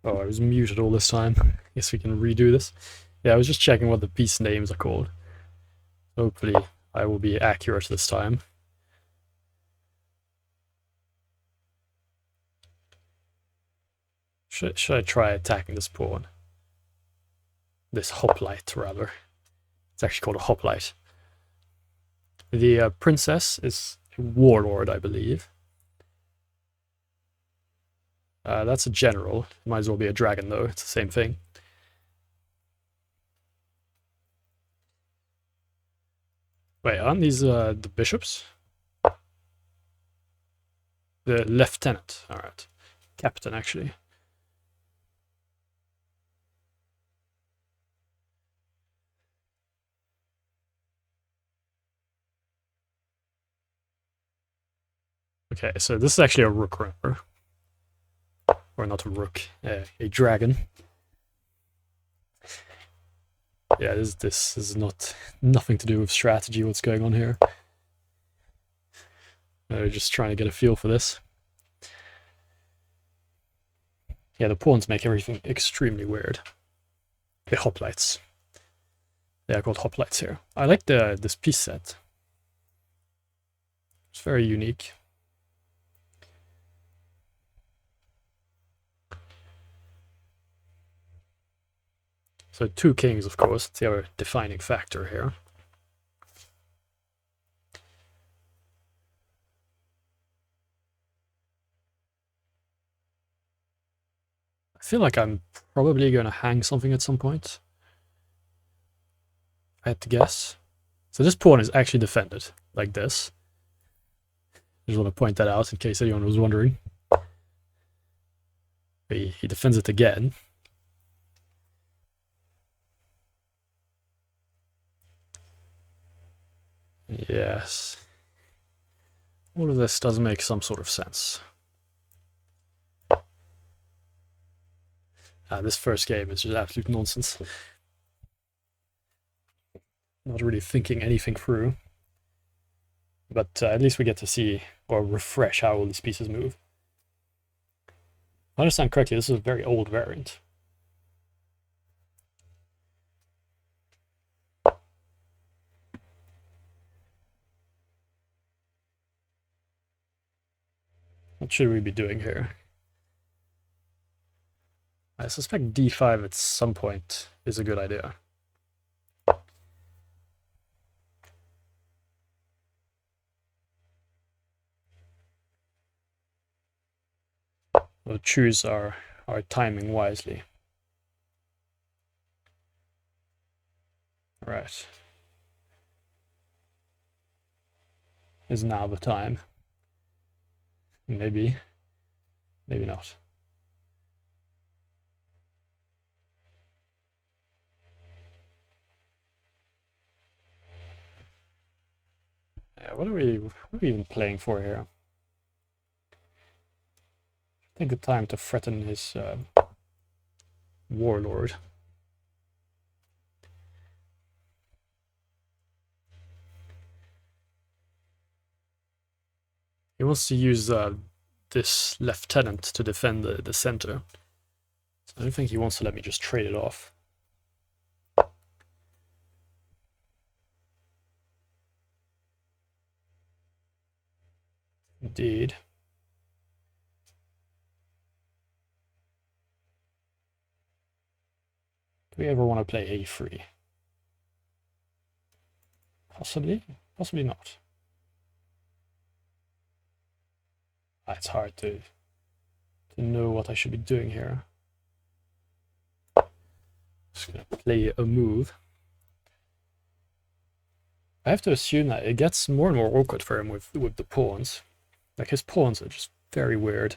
Oh, I was muted all this time. Guess we can redo this. Yeah, I was just checking what the piece names are called. Hopefully I will be accurate this time. Should I try attacking this pawn? This hoplite, rather. It's actually called a hoplite. The princess is a warlord, I believe. That's a general. Might as well be a dragon, though. It's the same thing. Wait, aren't these the bishops? The lieutenant. Alright. Captain, actually. Okay, so this is actually a rook, remember? Or not a rook, a dragon. Yeah, this is nothing to do with strategy, what's going on here. They're just trying to get a feel for this. Yeah, the pawns make everything extremely weird. The hoplites. They are called hoplites here. I like this piece set. It's very unique. So 2 kings, of course, it's the other defining factor here. I feel like I'm probably going to hang something at some point. I had to guess. So this pawn is actually defended, like this. Just want to point that out in case anyone was wondering. He defends it again. Yes. All of this does make some sort of sense. This first game is just absolute nonsense. Not really thinking anything through. But at least we get to see or refresh how all these pieces move. If I understand correctly, this is a very old variant. What should we be doing here? I suspect d5 at some point is a good idea. We'll choose our timing wisely. Right. Is now the time. Maybe. Maybe not. Yeah, what are we even playing for here? I think the time to threaten his warlord. He wants to use this lieutenant to defend the center. So I don't think he wants to let me just trade it off. Indeed. Do we ever want to play a3? Possibly, possibly not. It's hard to know what I should be doing here. Just gonna play a move. I have to assume that it gets more and more awkward for him with the pawns. Like, his pawns are just very weird.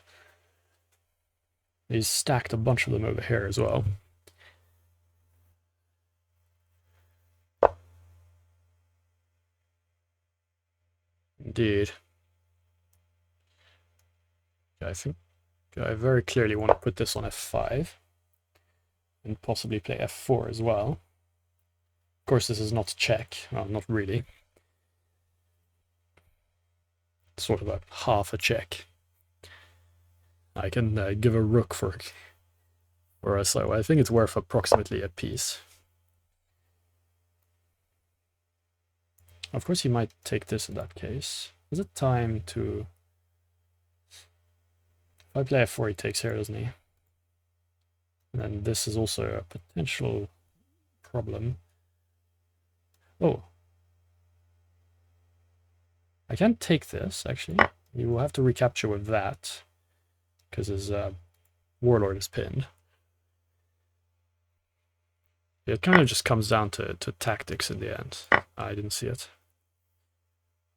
He's stacked a bunch of them over here as well. Indeed. I think I very clearly want to put this on f5 and possibly play f4 as well. Of course, this is not check. Well, not really. It's sort of a half a check. I can give a rook for Or so I think it's worth approximately a piece. Of course, he might take this in that case. Is it time to... If I play f4, he takes here, doesn't he? And then this is also a potential problem. Oh. I can't take this, actually. You will have to recapture with that, because his warlord is pinned. It kind of just comes down to tactics in the end. I didn't see it.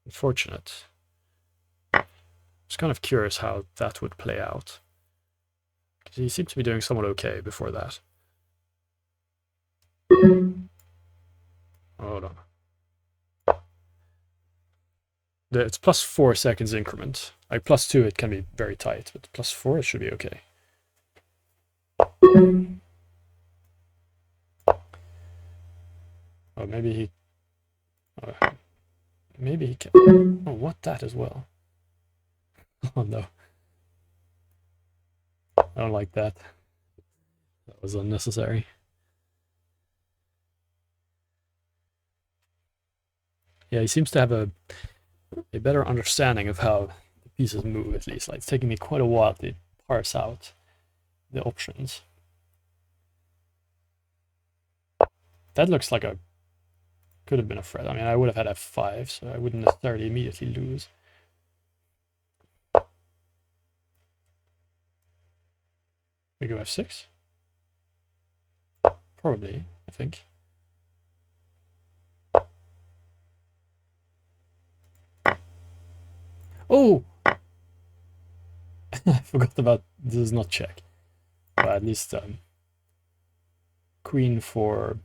Unfortunate. I was kind of curious how that would play out. Because he seemed to be doing somewhat okay before that. Hold on. It's plus 4 seconds increment. Like +2 it can be very tight, but +4 it should be okay. Oh, maybe he... maybe he can... Oh, what that as well? Oh no. I don't like that. That was unnecessary. Yeah, he seems to have a better understanding of how the pieces move, at least. Like, it's taking me quite a while to parse out the options. That looks like a... could have been a threat. I mean, I would have had f5, so I wouldn't necessarily immediately lose. We go f6? Probably, I think. Oh! I forgot about this is not check. But at least queen for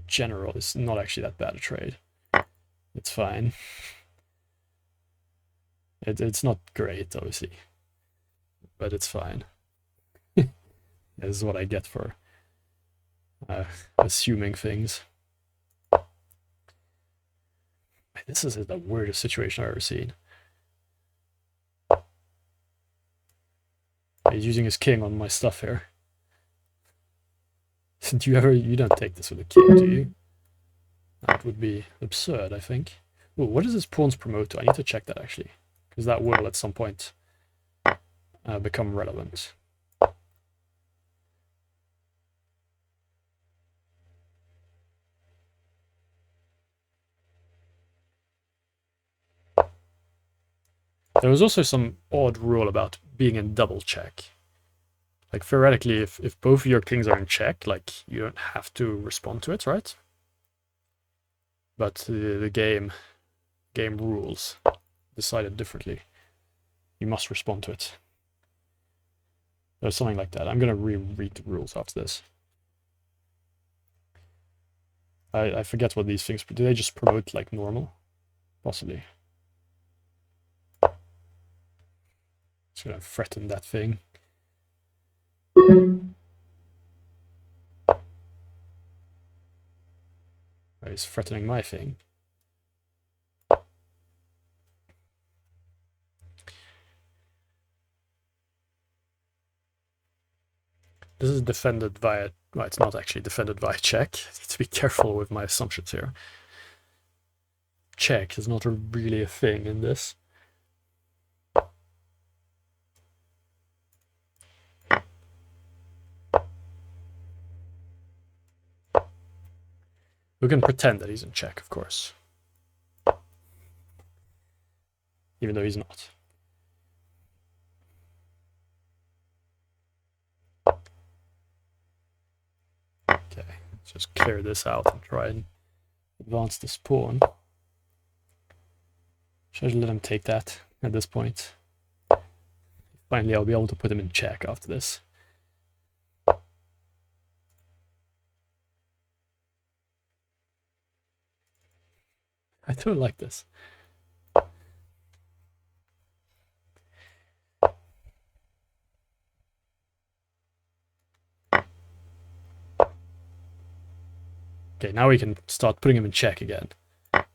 general is not actually that bad a trade. It's fine. It's not great, obviously. But it's fine. This is what I get for assuming things. This is the weirdest situation I've ever seen. He's using his king on my stuff here. You don't take this with a king, do you? That would be absurd, I think. Ooh, what does his pawns promote to? I need to check that, actually. Because that will, at some point, become relevant. There was also some odd rule about being in double check. Like, theoretically, if both of your kings are in check, like, you don't have to respond to it, right? But the game rules decided differently. You must respond to it. There's something like that. I'm going to reread the rules after this. I forget what these things... Do they just promote like normal? Possibly. Just going to threaten that thing. He's threatening my thing. This is defended via... Well, it's not actually defended via check. I need to be careful with my assumptions here. Check is not really a thing in this. We can pretend that he's in check, of course. Even though he's not. Okay, let's just clear this out and try and advance this pawn. Should I let him take that at this point? Finally, I'll be able to put him in check after this. I don't like this. Okay, now we can start putting him in check again. Thank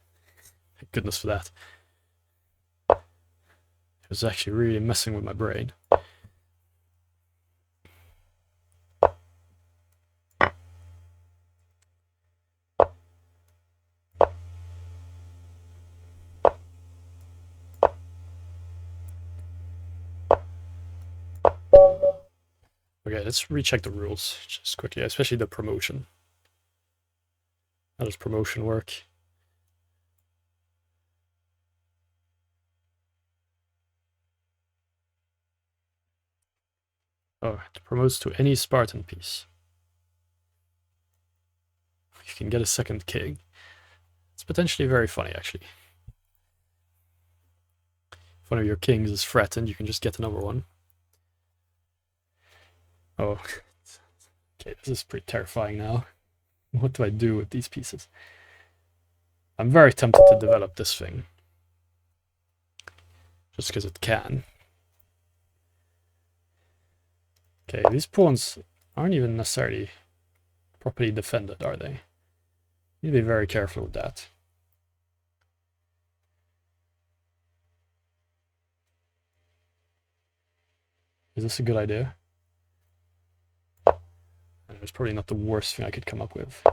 goodness for that. It was actually really messing with my brain. Okay, let's recheck the rules just quickly, especially the promotion. How does promotion work? Oh, it promotes to any Spartan piece. You can get a second king. It's potentially very funny, actually. If one of your kings is threatened, you can just get another one. Oh, okay, this is pretty terrifying now. What do I do with these pieces? I'm very tempted to develop this thing. Just because it can. Okay, these pawns aren't even necessarily properly defended, are they? Need to be very careful with that. Is this a good idea? It's probably not the worst thing I could come up with.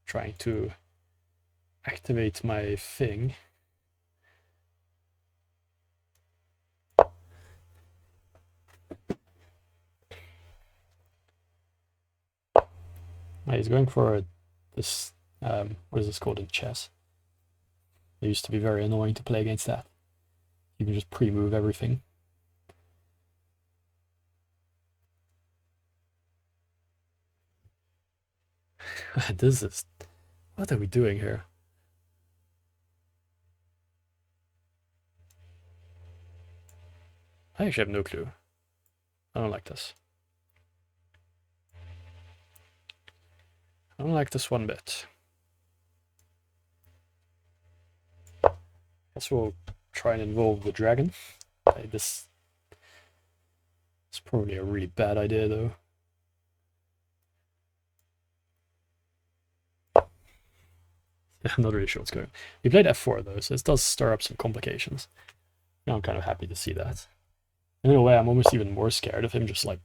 Trying to activate my thing. He's going for this, what is this called in chess? It used to be very annoying to play against that. You can just pre-move everything. This is... What are we doing here? I actually have no clue. I don't like this. I don't like this one bit. Guess we'll try and involve the dragon. This is probably a really bad idea, though. I'm not really sure what's going on. He played f4, though, so this does stir up some complications. Now I'm kind of happy to see that. In a way, I'm almost even more scared of him just, like,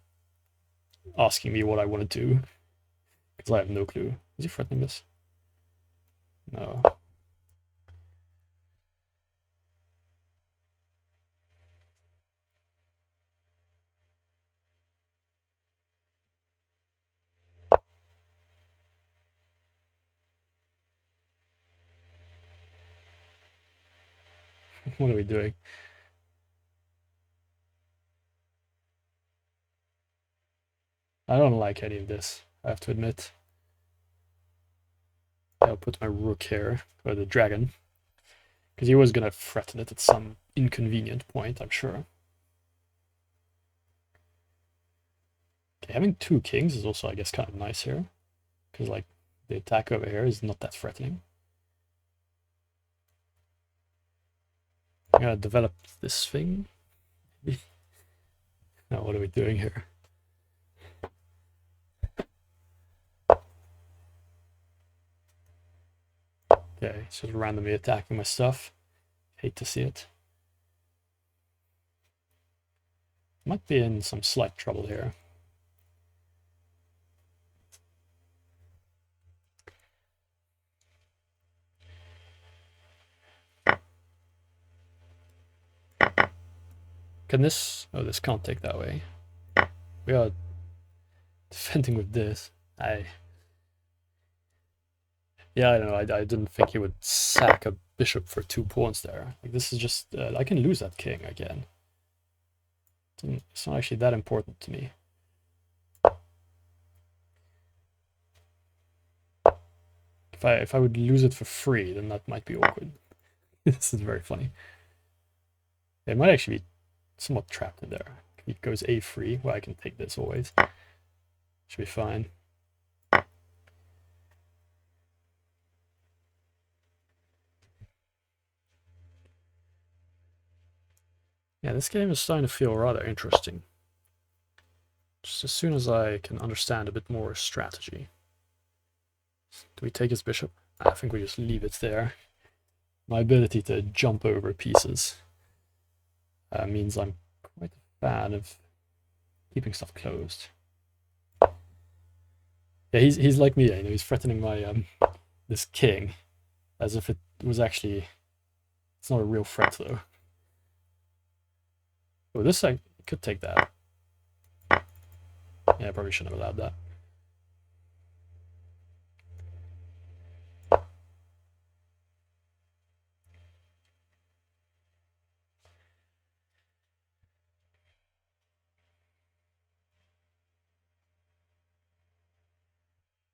asking me what I want to do. Because I have no clue. Is he threatening this? No. What are we doing? I don't like any of this, I have to admit. I'll put my rook here, or the dragon. Because he was going to threaten it at some inconvenient point, I'm sure. Okay, having two kings is also, I guess, kind of nice here. Because, like, the attack over here is not that threatening. I'm gonna develop this thing. Now, what are we doing here? Okay, just randomly attacking my stuff. Hate to see it. Might be in some slight trouble here. Can this... Oh, this can't take that way. We are defending with this. Yeah, I don't know. I didn't think he would sack a bishop for 2 pawns there. Like, this is just... I can lose that king again. It's not actually that important to me. If I would lose it for free, then that might be awkward. This is very funny. It might actually be somewhat trapped in there. He goes a3. Well, I can take this always. Should be fine. Yeah, this game is starting to feel rather interesting. Just as soon as I can understand a bit more strategy. Do we take his bishop? I think we just leave it there. My ability to jump over pieces means I'm quite a fan of keeping stuff closed. Yeah, he's like me, you know, he's threatening my this king as if it was actually... It's not a real threat, though. Oh, this Could take that. Yeah, I probably shouldn't have allowed that.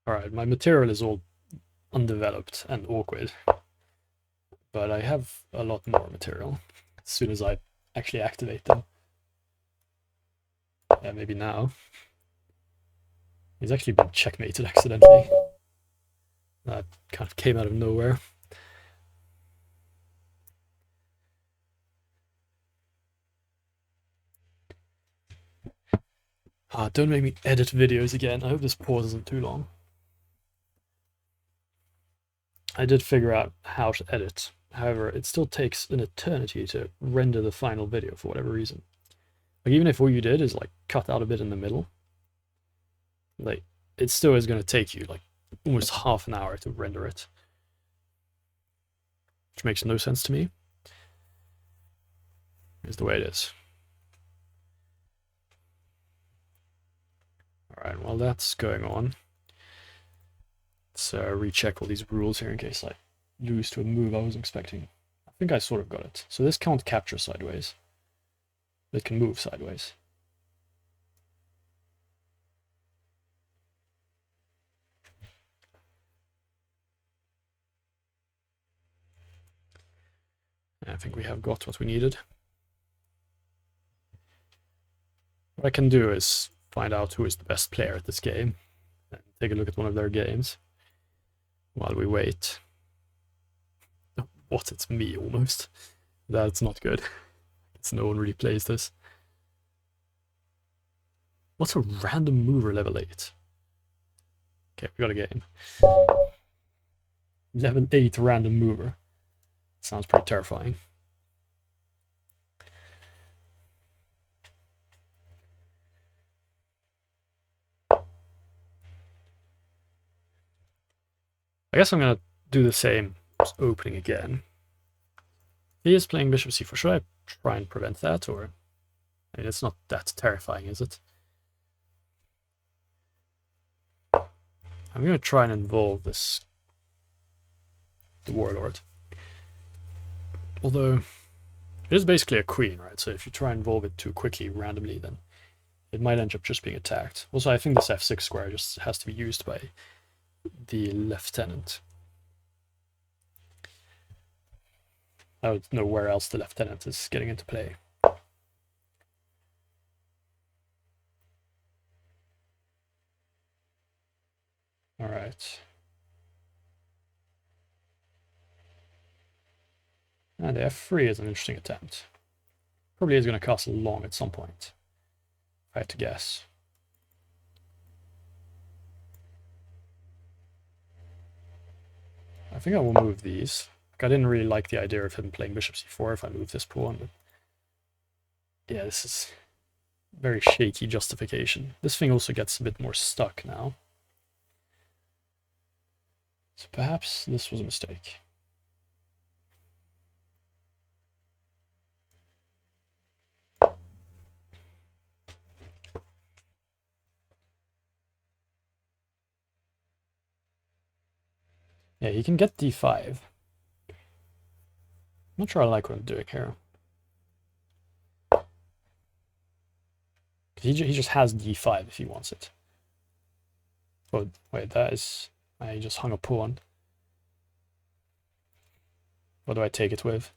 Alright, my material is all undeveloped and awkward. But I have a lot more material as soon as I actually activate them. Yeah, maybe now. He's actually been checkmated accidentally. That kind of came out of nowhere. Don't make me edit videos again. I hope this pause isn't too long. I did figure out how to edit. However, it still takes an eternity to render the final video for whatever reason. Like, even if all you did is like cut out a bit in the middle, like, it still is going to take you like almost half an hour to render it. Which makes no sense to me. Is the way it is. Alright, while that's going on, let's recheck all these rules here in case I lose to a move I wasn't expecting. I think I sort of got it. So this can't capture sideways. It can move sideways. I think we have got what we needed. What I can do is find out who is the best player at this game and take a look at one of their games while we wait. What? It's me almost. That's not good. It's no one really plays this. What's a random mover level 8? Okay, we got a game. Level 8 random mover. Sounds pretty terrifying. I guess I'm gonna do the same, just opening again. He is playing bishop c4. Should I try and prevent that, or? I mean, it's not that terrifying, is it? I'm gonna try and involve the warlord. Although, it is basically a queen, right? So if you try and involve it too quickly, randomly, then it might end up just being attacked. Also, I think this f6 square just has to be used by the lieutenant. I don't know where else the lieutenant is getting into play. Alright. And the f3 is an interesting attempt. Probably is going to castle long at some point, if I had to guess. I think I will move these. Like, I didn't really like the idea of him playing bishop c4 if I move this pawn, but yeah, this is very shaky justification. This thing also gets a bit more stuck now. So perhaps this was a mistake. Yeah, he can get d5. I'm not sure I like what I'm doing here. He just has d5 if he wants it. Oh, wait, that is... I just hung a pawn. What do I take it with?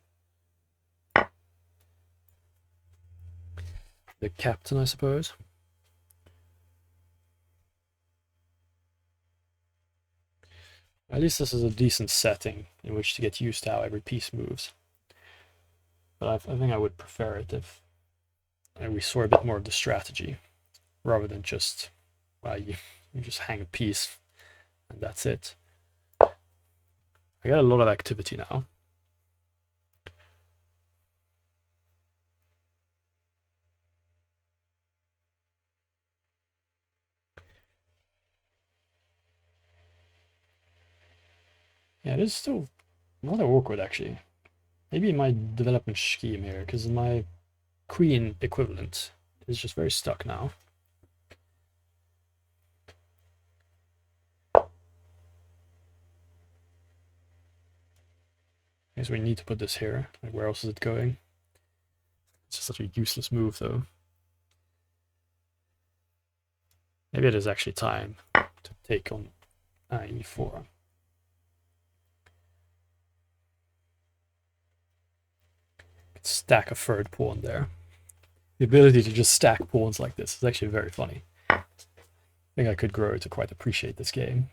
The captain, I suppose. At least this is a decent setting in which to get used to how every piece moves. But I think I would prefer it if we saw a bit more of the strategy, rather than just, well, you just hang a piece and that's it. I got a lot of activity now. Yeah, it is still rather awkward, actually. Maybe my development scheme here, because my queen equivalent is just very stuck now. I guess we need to put this here. Like, where else is it going? It's just such a useless move, though. Maybe it is actually time to take on e4. Stack a third pawn there. The ability to just stack pawns like this is actually very funny. I think I could grow to quite appreciate this game.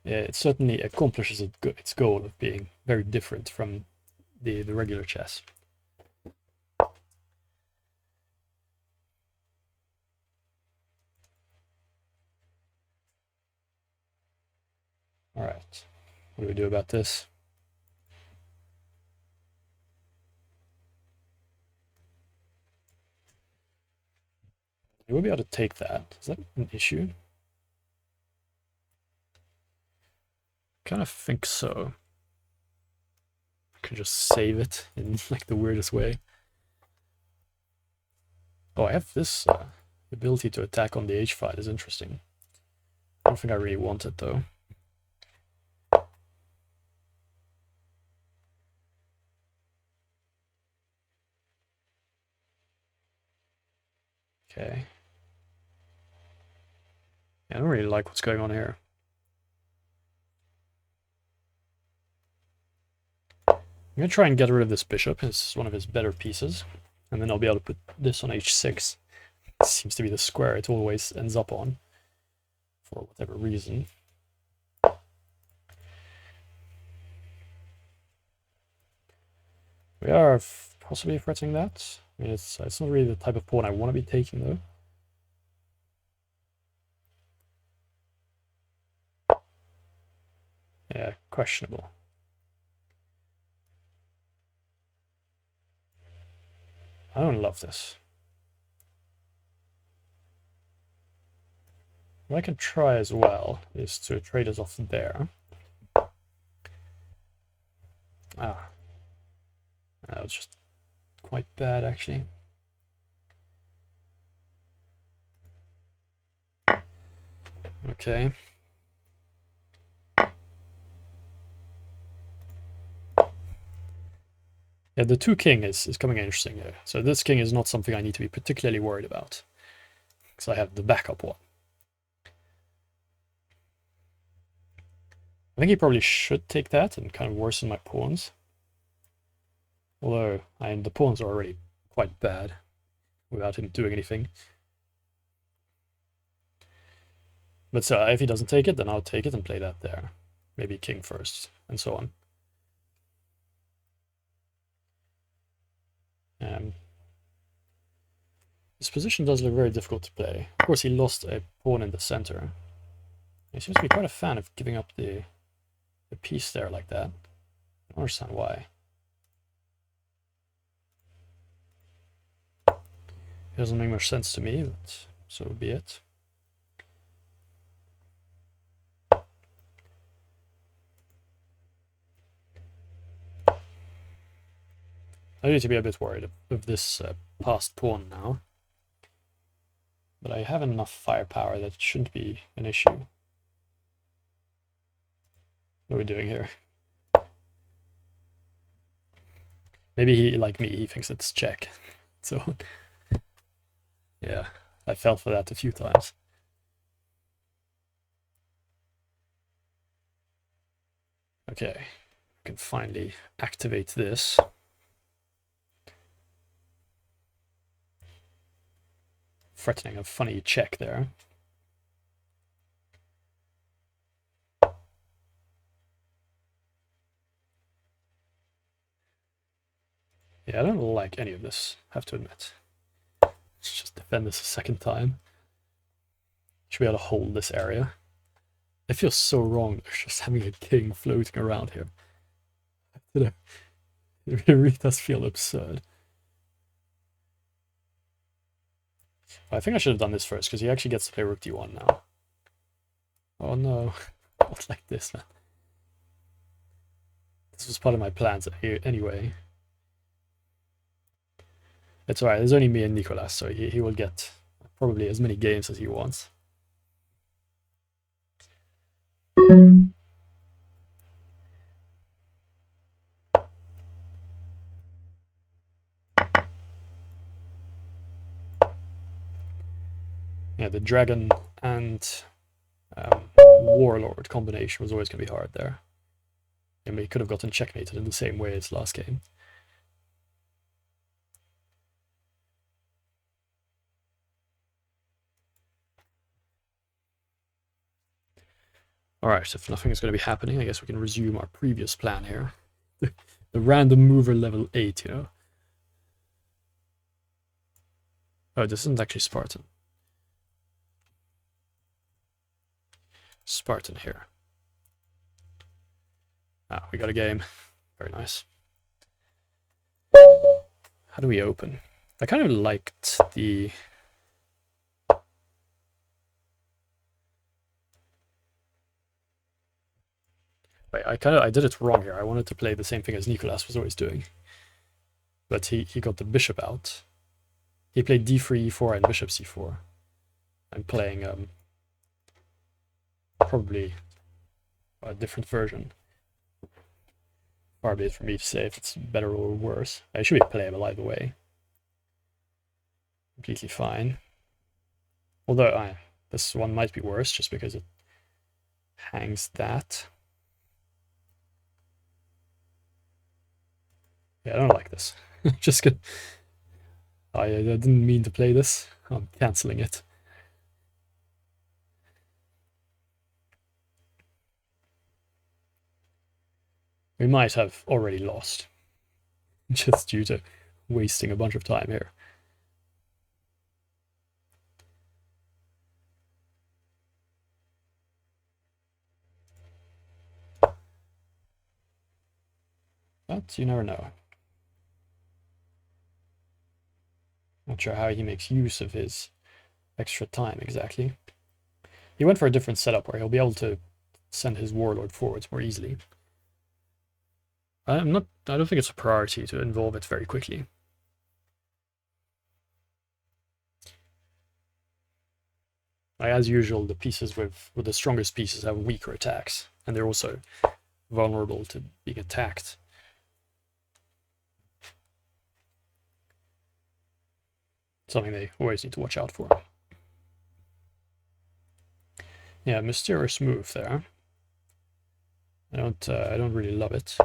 Yeah, it certainly accomplishes its goal of being very different from the regular chess. All right, what do we do about this? You will be able to take that. Is that an issue? Kind of think so. I can just save it in like the weirdest way. Oh, I have this ability to attack on the h file is interesting. I don't think I really want it though. Okay. Yeah, I don't really like what's going on here. I'm going to try and get rid of this bishop. It's one of his better pieces. And then I'll be able to put this on h6. It seems to be the square it always ends up on, for whatever reason. We are possibly threatening that. I mean, it's not really the type of pawn I want to be taking, though. Yeah, questionable. I don't love this. What I can try as well is to trade us off there. Ah. That was just quite bad, actually. Okay. Yeah, the 2 king is coming interesting here. So this king is not something I need to be particularly worried about, because I have the backup one. I think he probably should take that and kind of worsen my pawns. Although, the pawns are already quite bad without him doing anything. But so if he doesn't take it, then I'll take it and play that there. Maybe king first, and so on. This position does look very difficult to play. Of course, he lost a pawn in the center. He seems to be quite a fan of giving up the piece there like that. I don't understand why. It doesn't make much sense to me, but so be it. I need to be a bit worried of this passed pawn now. But I have enough firepower that it shouldn't be an issue. What are we doing here? Maybe he, like me, he thinks it's check. So, yeah, I fell for that a few times. Okay, I can finally activate this. Threatening a funny check there. Yeah, I don't like any of this, I have to admit. Let's just defend this a second time. Should be able to hold this area. It feels so wrong just having a king floating around here. It really does feel absurd. I think I should have done this first, because he actually gets to play rook d1 now. Oh no, not like this, man. This was part of my plans anyway. It's alright, there's only me and Nicolas, so he will get probably as many games as he wants. Yeah, the dragon and warlord combination was always going to be hard there. And we could have gotten checkmated in the same way as last game. Alright, if nothing is going to be happening, I guess we can resume our previous plan here. The random mover level 8, you know. Oh, this isn't actually Spartan. Spartan here. Ah, we got a game. Very nice. How do we open? I kind of liked the... Wait, I did it wrong here. I wanted to play the same thing as Nicolas was always doing. But he got the bishop out. He played d3, e4, and bishop c4. I'm playing probably a different version. Far be it for me to say if it's better or worse. I should be playable either way. Completely fine. Although this one might be worse just because it hangs that. Yeah, I don't like this. Just gonna... I didn't mean to play this. I'm cancelling it. We might have already lost. Just due to wasting a bunch of time here. But you never know. Not sure how he makes use of his extra time exactly. He went for a different setup where he'll be able to send his warlord forwards more easily. I don't think it's a priority to involve it very quickly. As usual, the pieces with the strongest pieces have weaker attacks, and they're also vulnerable to being attacked. Something they always need to watch out for. Yeah, mysterious move there. I don't really love it.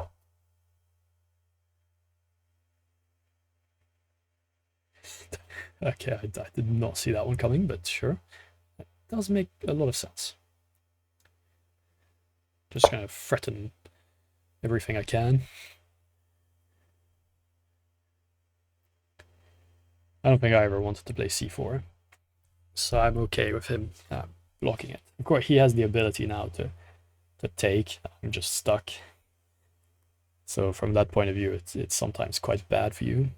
Okay, I did not see that one coming, but sure. It does make a lot of sense. Just kind of threaten everything I can. I don't think I ever wanted to play c4, so I'm okay with him blocking it. Of course, he has the ability now to take. I'm just stuck. So from that point of view, it's sometimes quite bad for you.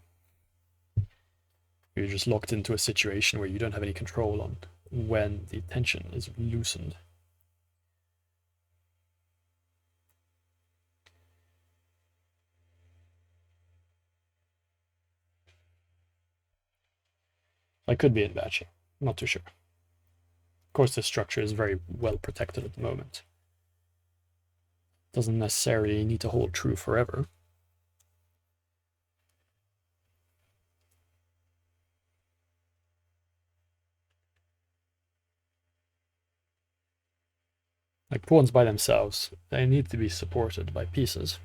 You're just locked into a situation where you don't have any control on when the tension is loosened. I could be in bad shape. I'm not too sure. Of course, this structure is very well protected at the moment. Doesn't necessarily need to hold true forever. Like pawns by themselves, they need to be supported by pieces.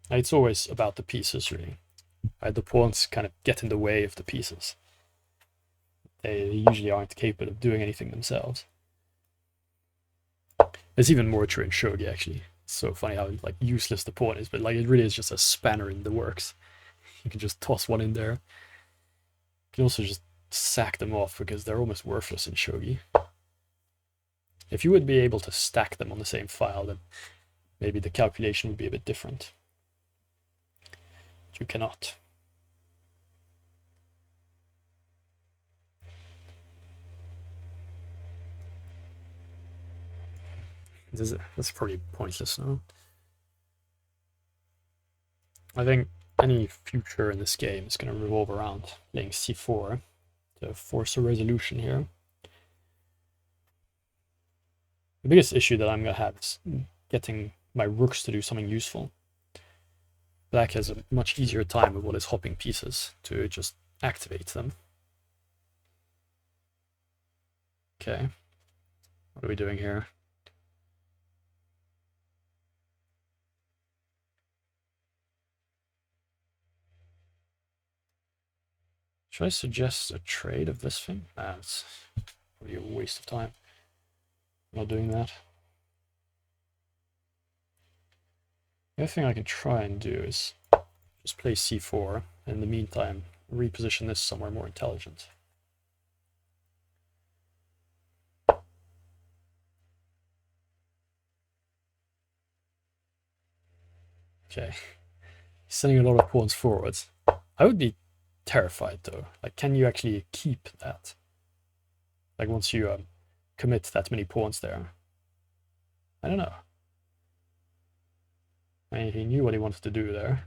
It's always about the pieces, really. The pawns kind of get in the way of the pieces. They usually aren't capable of doing anything themselves. It's even more true in shogi, actually. It's so funny how like useless the pawn is, but like it really is just a spanner in the works. You can just toss one in there. You can also just sack them off because they're almost worthless in shogi. If you would be able to stack them on the same file, then maybe the calculation would be a bit different. But you cannot. That's probably pointless now. I think any future in this game is going to revolve around playing c4 to force a resolution here. The biggest issue that I'm going to have is getting my rooks to do something useful. Black has a much easier time with what is hopping pieces to just activate them. Okay, what are we doing here? Should I suggest a trade of this thing? Nah, it's probably a waste of time. I'm not doing that. The other thing I can try and do is just play c4, and in the meantime, reposition this somewhere more intelligent. Okay, he's sending a lot of pawns forwards. I would be terrified though. Like, can you actually keep that? Like, once you commit that many pawns there? I don't know. I mean, he knew what he wanted to do there.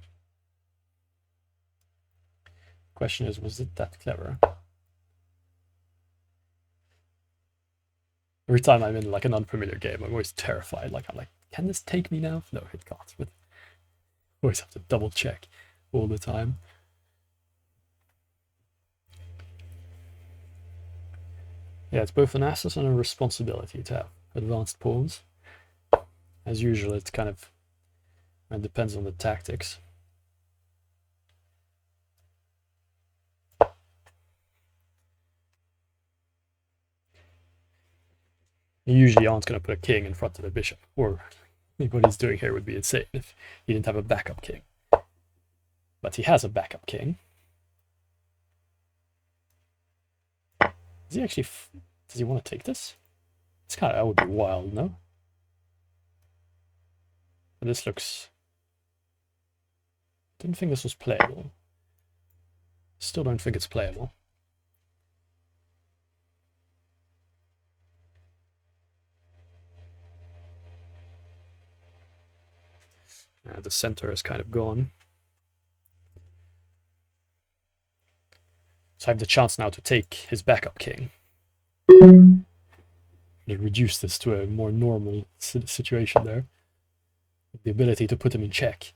Question is, was it that clever? Every time I'm in like an unfamiliar game, I'm always terrified. Like, I'm like, can this take me now? No, it can't. But I always have to double check all the time. Yeah, it's both an asset and a responsibility to have advanced pawns. As usual, it's kind of, it depends on the tactics. You usually aren't going to put a king in front of a bishop, or what he's doing here would be insane if he didn't have a backup king. But he has a backup king. Does he actually, does he want to take this? It's kind of, that would be wild, no? But this looks, didn't think this was playable. Still don't think it's playable. The center is kind of gone. So I have the chance now to take his backup king. And reduce this to a more normal situation there. The ability to put him in check.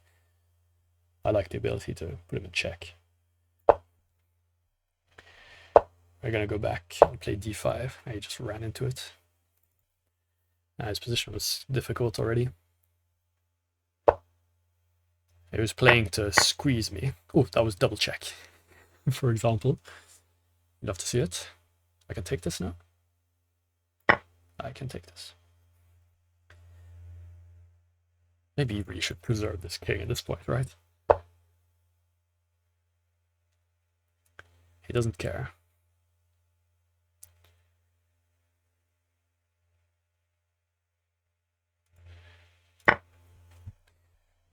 I like the ability to put him in check. We're going to go back and play d5. I just ran into it. His position was difficult already. He was playing to squeeze me. Oh, that was double check, for example. Love to see it. I can take this now. I can take this. Maybe you really should preserve this king at this point, right? He doesn't care.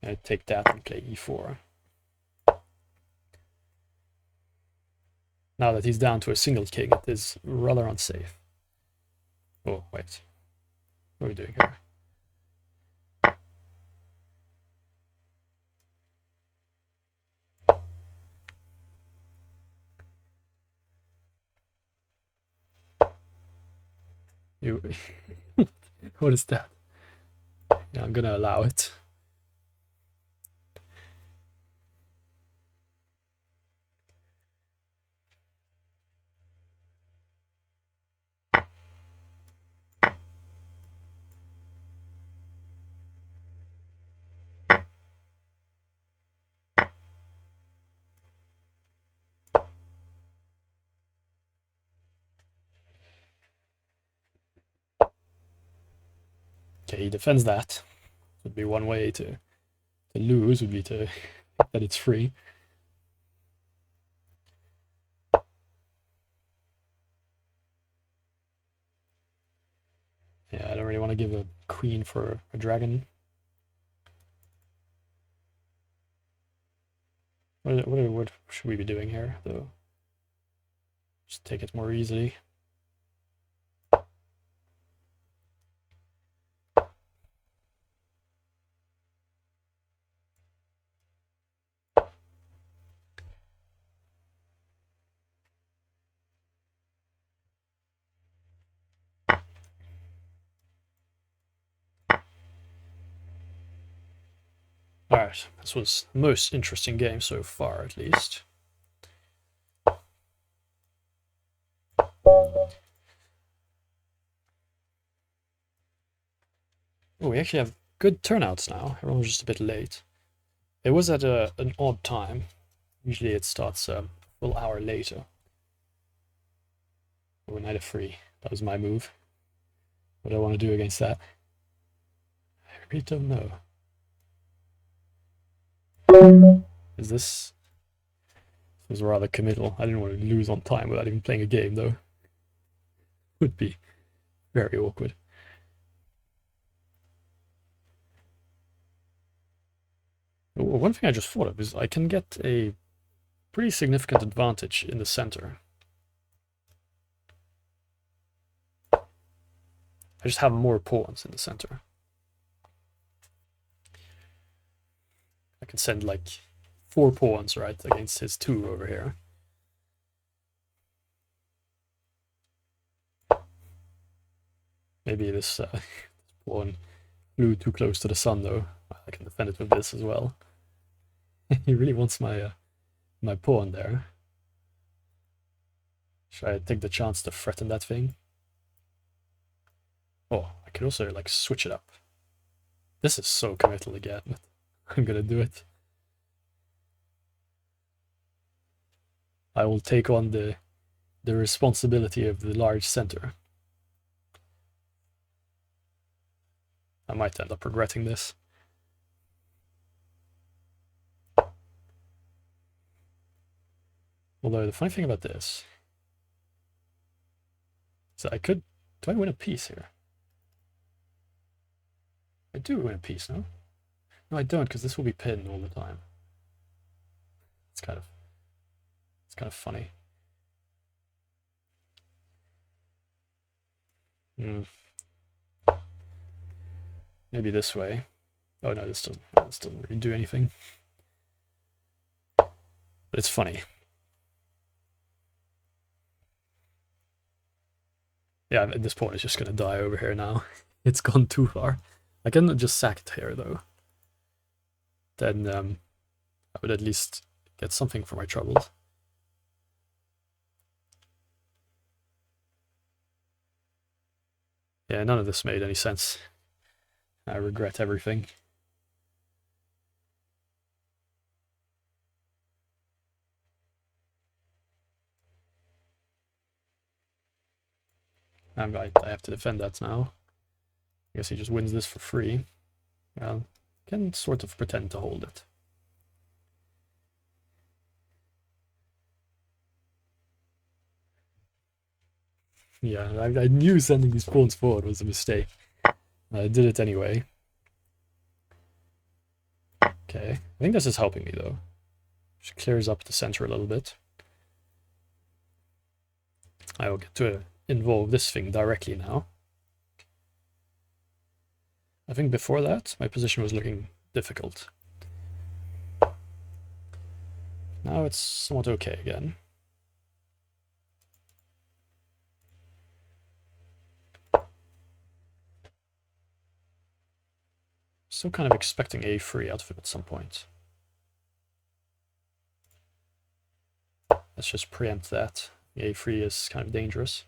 I take that and play e4. Now that he's down to a single king, it is rather unsafe. Oh, wait. What are we doing here? What is that? Yeah, I'm gonna allow it. Okay, he defends that. Would be one way to lose, would be to that it's free. Yeah, I don't really want to give a queen for a dragon. What should we be doing here, though? Just take it more easily. Alright, this was the most interesting game so far, at least. Oh, we actually have good turnouts now. Everyone was just a bit late. It was at an odd time. Usually it starts a full hour later. Oh, knight f3. That was my move. What do I want to do against that? I really don't know. Is this... This was rather committal. I didn't want to lose on time without even playing a game, though. Would be very awkward. Oh, one thing I just thought of is I can get a pretty significant advantage in the center. I just have more pawns in the center. I can send like 4 pawns, right, against his 2 over here. Maybe this pawn flew too close to the sun, though. I can defend it with this as well. He really wants my my pawn there. Should I take the chance to threaten that thing? Oh, I could also like switch it up. This is so committal again, but I'm gonna do it. I will take on the responsibility of the large center. I might end up regretting this. Although the funny thing about this is that I could... Do I win a piece here? I do win a piece, no? No, I don't, because this will be pinned all the time. It's kind of funny. Maybe this way. Oh no, this doesn't really do anything. But it's funny. Yeah, this pawn is just gonna die over here now. It's gone too far. I can just sack it here though. Then I would at least get something for my troubles. Yeah, none of this made any sense. I regret everything. I have to defend that now. I guess he just wins this for free. Well, can sort of pretend to hold it. Yeah, I knew sending these pawns forward was a mistake. I did it anyway. Okay, I think this is helping me though. Just clears up the center a little bit. I will get to involve this thing directly now. I think before that, my position was looking difficult. Now it's somewhat okay again. Still kind of expecting a3 out of it at some point. Let's just preempt that. A3 is kind of dangerous.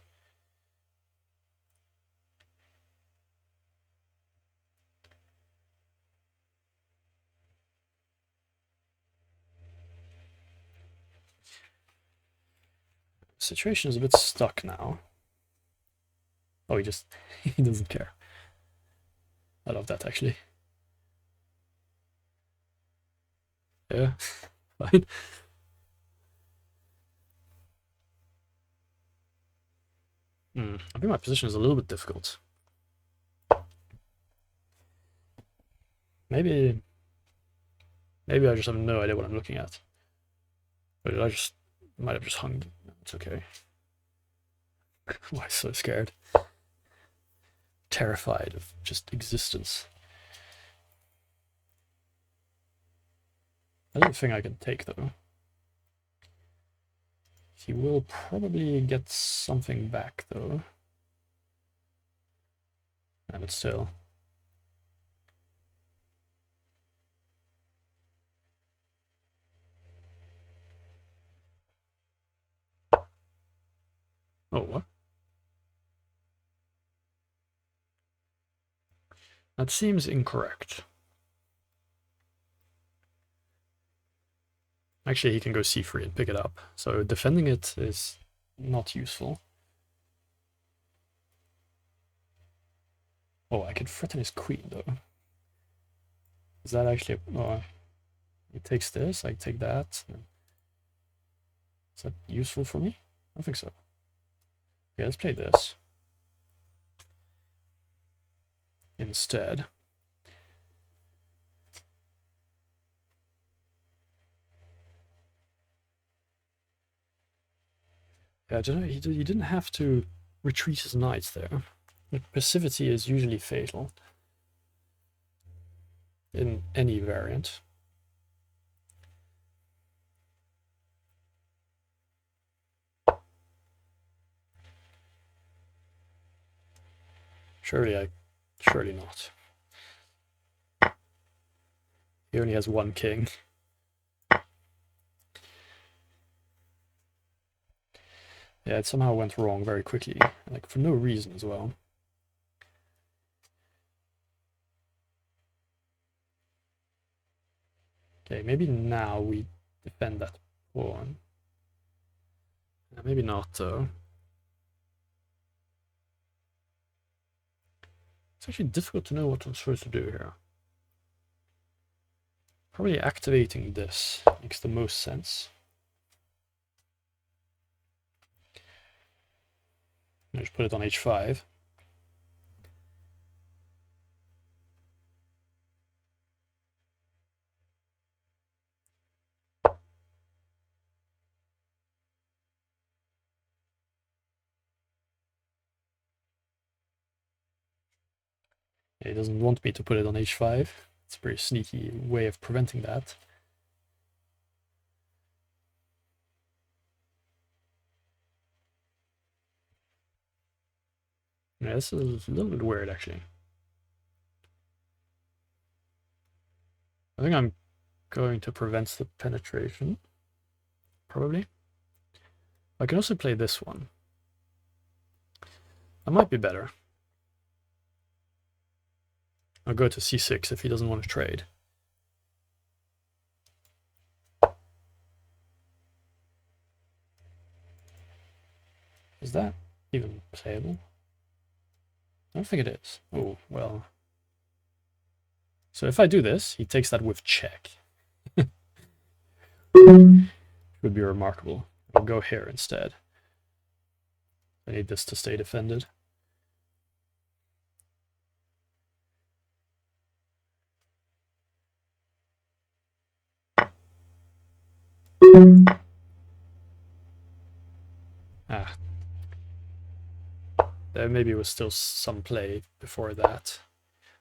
The situation is a bit stuck now. Oh, he doesn't care. I love that actually. Yeah, fine. I think my position is a little bit difficult. Maybe I just have no idea what I'm looking at. Or did I might have just hung. It's okay. Why so scared? Terrified of just existence. I don't think I can take though. He will probably get something back though. But still. Oh, what? That seems incorrect. Actually, he can go c3 and pick it up, so defending it is not useful. Oh, I could threaten his queen, though. Is that actually... Oh, he takes this, I take that. Is that useful for me? I don't think so. Okay, let's play this instead. Yeah, I don't know, he didn't have to retreat his knights there. Passivity is usually fatal in any variant. Surely not. He only has one king. Yeah, it somehow went wrong very quickly, like for no reason as well. Okay, maybe now we defend that pawn. Maybe not, though. It's actually difficult to know what I'm supposed to do here. Probably activating this makes the most sense. I'll just put it on h5. He doesn't want me to put it on h5. It's a pretty sneaky way of preventing that. Yeah, this is a little bit weird, actually. I think I'm going to prevent the penetration. Probably. I can also play this one. That might be better. I'll go to c6 if he doesn't want to trade. Is that even playable? I don't think it is. Oh, well. So if I do this, he takes that with check. Would be remarkable. I'll go here instead. I need this to stay defended. Ah. There maybe was still some play before that.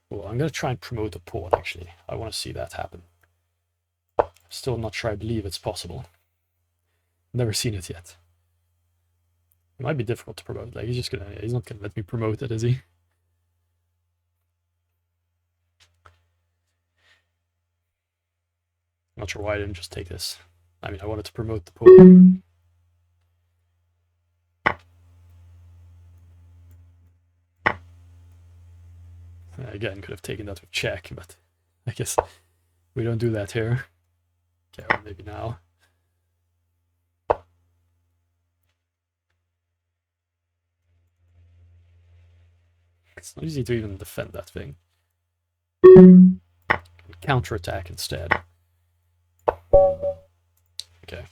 Oh, I'm going to try and promote a pawn, actually. I want to see that happen. Still not sure I believe it's possible. Never seen it yet. It might be difficult to promote. Like, he's not gonna let me promote it, is he? Not sure why I didn't just take this. I mean, I wanted to promote the pawn. Again, could have taken that with check, but I guess we don't do that here. Okay, well, maybe now. It's not easy to even defend that thing. Counterattack instead. Okay.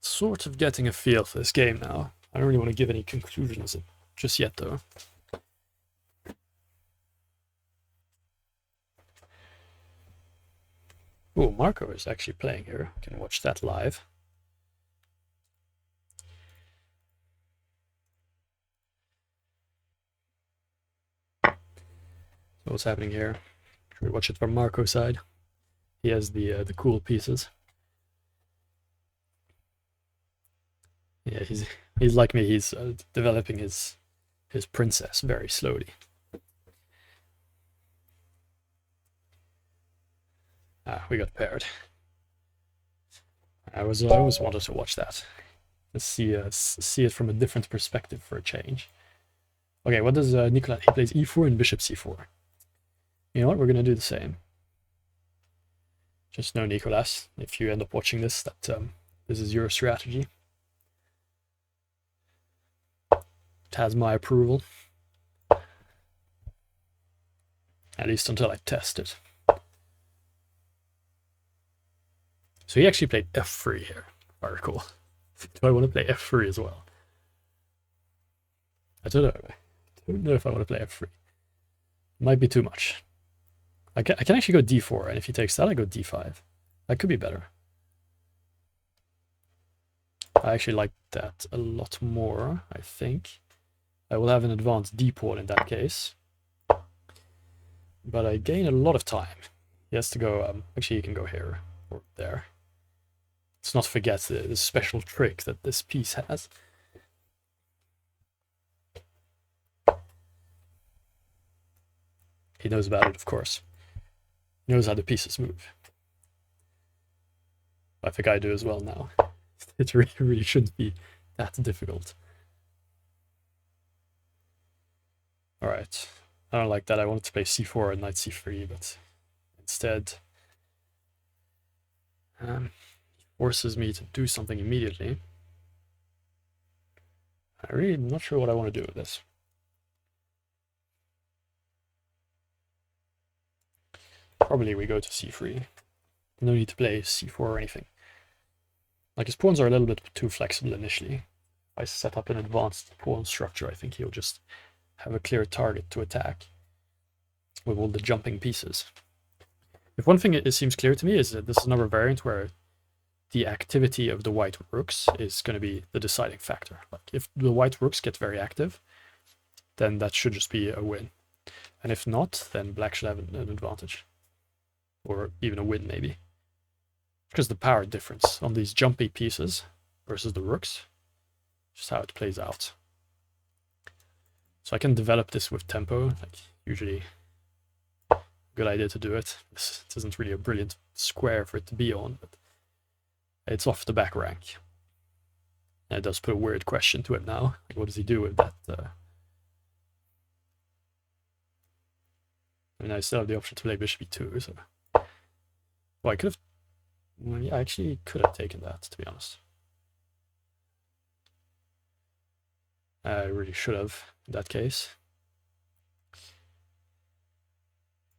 Sort of getting a feel for this game now. I don't really want to give any conclusions just yet, though. Oh, Marco is actually playing here. I can watch that live. So what's happening here? Should we watch it from Marco's side? He has the cool pieces. Yeah, he's like me. He's developing his princess very slowly. Ah, we got paired. I always wanted to watch that. Let's see it from a different perspective for a change. Okay, what does Nicolas? He plays e4 and bishop c4. You know what? We're gonna do the same. Just know, Nicolas, if you end up watching this, that this is your strategy. It has my approval. At least until I test it. So he actually played f3 here, if I recall. Do I want to play f3 as well? I don't know. I don't know if I want to play f3. Might be too much. I can actually go d4, and if he takes that, I go d5. That could be better. I actually like that a lot more, I think. I will have an advanced d pawn in that case. But I gain a lot of time. He has to go, actually he can go here, or there. Let's not forget the special trick that this piece has. He knows about it, of course. He knows how the pieces move. I think I do as well now. It really shouldn't be that difficult. Alright. I don't like that. I wanted to play c4 and knight c3, but instead he forces me to do something immediately. I'm really not sure what I want to do with this. Probably we go to c3. No need to play c4 or anything. Like, his pawns are a little bit too flexible initially. If I set up an advanced pawn structure, I think he'll just have a clear target to attack with all the jumping pieces. If one thing it seems clear to me is that this is another variant where the activity of the white rooks is going to be the deciding factor. Like, if the white rooks get very active, then that should just be a win. And if not, then black should have an advantage. Or even a win, maybe. Because the power difference on these jumpy pieces versus the rooks, just how it plays out. So I can develop this with tempo, like usually a good idea to do it. This isn't really a brilliant square for it to be on, but it's off the back rank. And it does put a weird question to it now. Like, what does he do with that? I mean, I still have the option to play bishop e2, so... Well, I could have... Well, yeah, I actually could have taken that, to be honest. I really should have, in that case.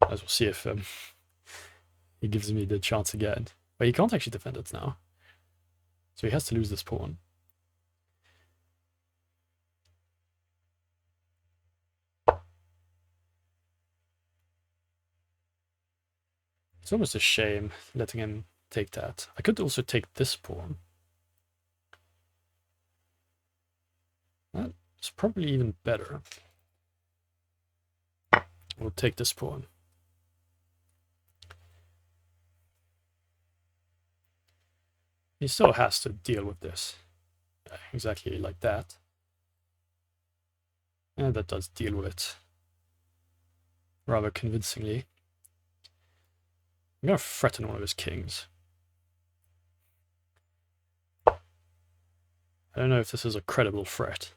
As we'll see if he gives me the chance again. But he can't actually defend it now. So he has to lose this pawn. It's almost a shame letting him take that. I could also take this pawn. That's probably even better. We'll take this pawn. He still has to deal with this. Exactly like that. And that does deal with it rather convincingly. I'm gonna threaten one of his kings. I don't know if this is a credible threat.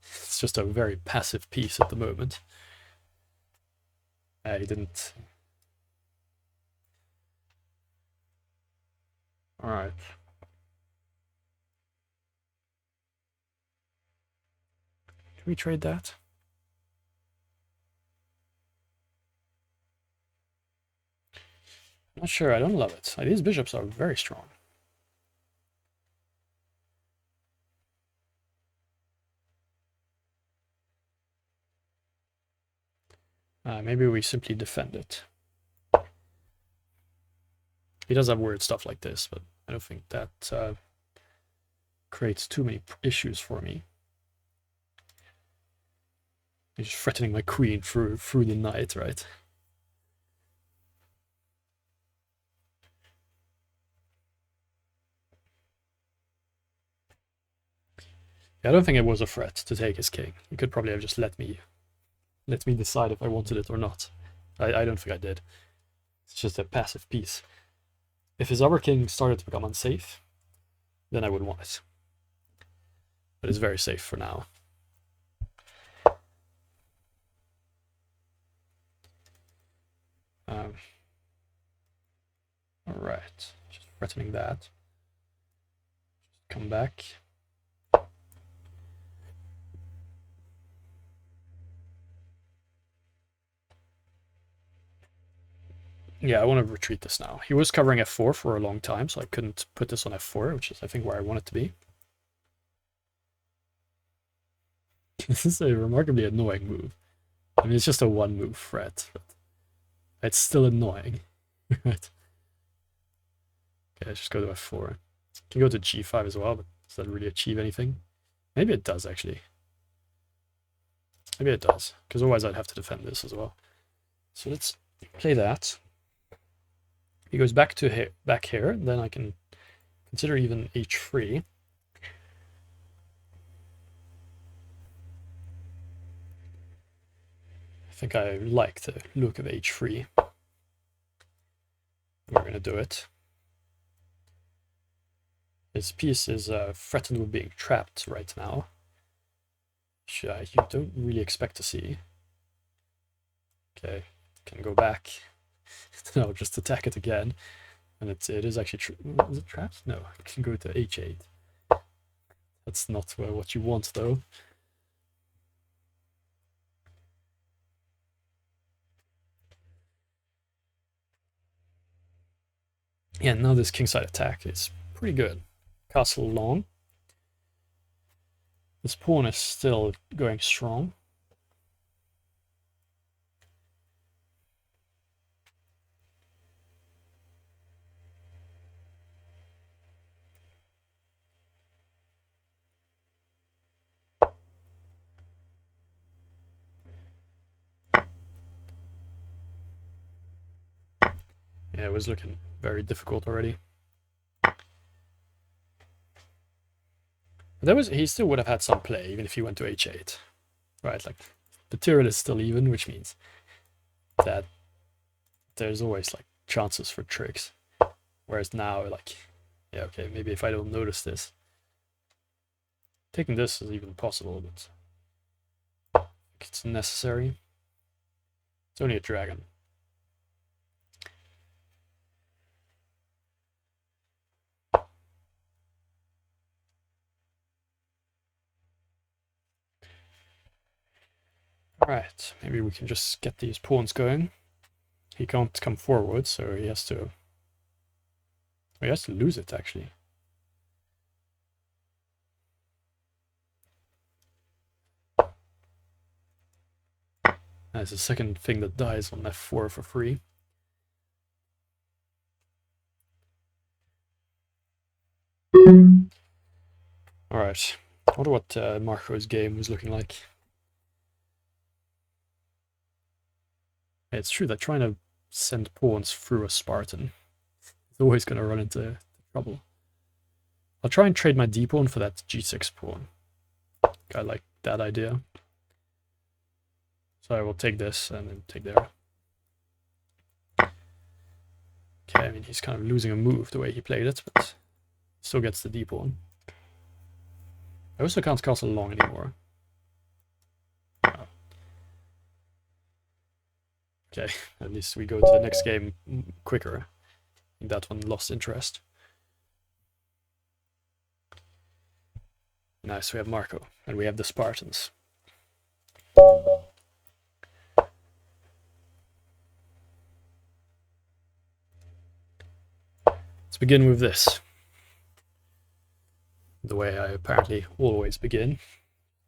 It's just a very passive piece at the moment. He didn't... Alright. Can we trade that? Not sure, I don't love it. These bishops are very strong. Maybe we simply defend it. He does have weird stuff like this, but I don't think that creates too many issues for me. He's just threatening my queen through the knight, right? Yeah, I don't think it was a threat to take his king. He could probably have just let me decide if I wanted it or not. I don't think I did. It's just a passive piece. If his other king started to become unsafe, then I would want it. But it's very safe for now. Alright, just threatening that. Just come back. Yeah, I want to retreat this now. He was covering f4 for a long time, so I couldn't put this on f4, which is, I think, where I want it to be. This is a remarkably annoying move. I mean, it's just a one-move threat, but it's still annoying. Right? Okay, just go to f4. Can go to g5 as well, but does that really achieve anything? Maybe it does, actually. Maybe it does, because otherwise I'd have to defend this as well. So let's play that. He goes back to back here, then I can consider even h3. I think I like the look of h3. We're going to do it. His piece is threatened with being trapped right now, which you don't really expect to see. Okay, can go back. No, just attack it again. And it is actually, is it trapped? No, it can go to h8. That's not what you want, though. Yeah, now this kingside attack is pretty good. Castle long. This pawn is still going strong. Yeah, it was looking very difficult already. But he still would have had some play, even if he went to h8. Right, like, the material is still even, which means that there's always, like, chances for tricks. Whereas now, like, yeah, okay, maybe if I don't notice this. Taking this is even possible, but I think it's necessary. It's only a dragon. Alright, maybe we can just get these pawns going. He can't come forward, so he has to lose it, actually. That's the second thing that dies on f4 for free. Alright, I wonder what Marco's game was looking like. It's true that trying to send pawns through a Spartan is always going to run into trouble. I'll try and trade my d pawn for that g6 pawn. I like that idea. So I will take this and then take there. Okay, I mean, he's kind of losing a move the way he played it, but still gets the d pawn. I also can't castle long anymore. Oh. Okay, at least we go to the next game quicker. I think that one lost interest. Nice, we have Marco, and we have the Spartans. Let's begin with this. The way I apparently always begin.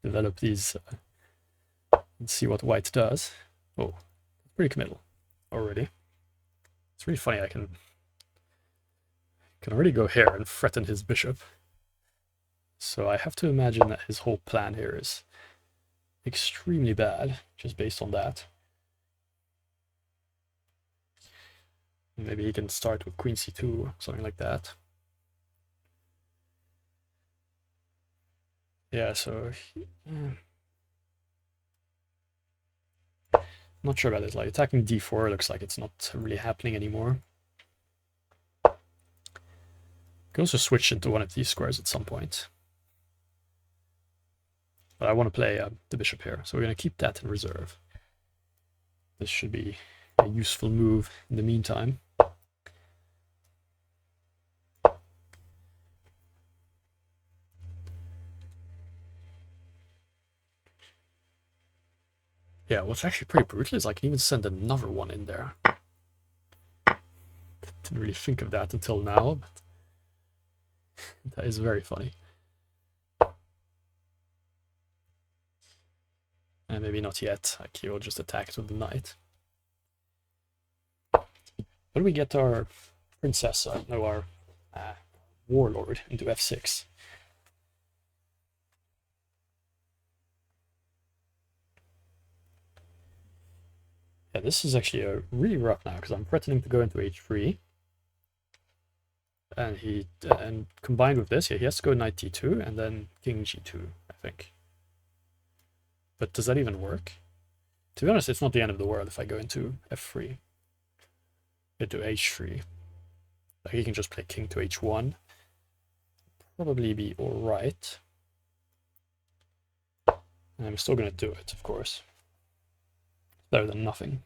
Develop these and see what white does. Oh, pretty committal already. It's really funny, I can already go here and threaten his bishop. So I have to imagine that his whole plan here is extremely bad, just based on that. Maybe he can start with queen c2, something like that. Yeah, so not sure about it. Like, attacking d4 looks like it's not really happening anymore. Could also switch into one of these squares at some point. But I want to play the bishop here, so we're going to keep that in reserve. This should be a useful move in the meantime. Yeah, what's actually pretty brutal is I can even send another one in there. Didn't really think of that until now, but that is very funny. And maybe not yet, like he'll just attack it with the knight. What do we get our princess, no, our warlord into f6? Yeah, this is actually really rough now, because I'm threatening to go into h3. And combined with this, yeah, he has to go knight d2 and then king g2, I think. But does that even work? To be honest, it's not the end of the world if I go into f3. Into h3. Like he can just play king to h1. Probably be alright. And I'm still going to do it, of course. Better than nothing.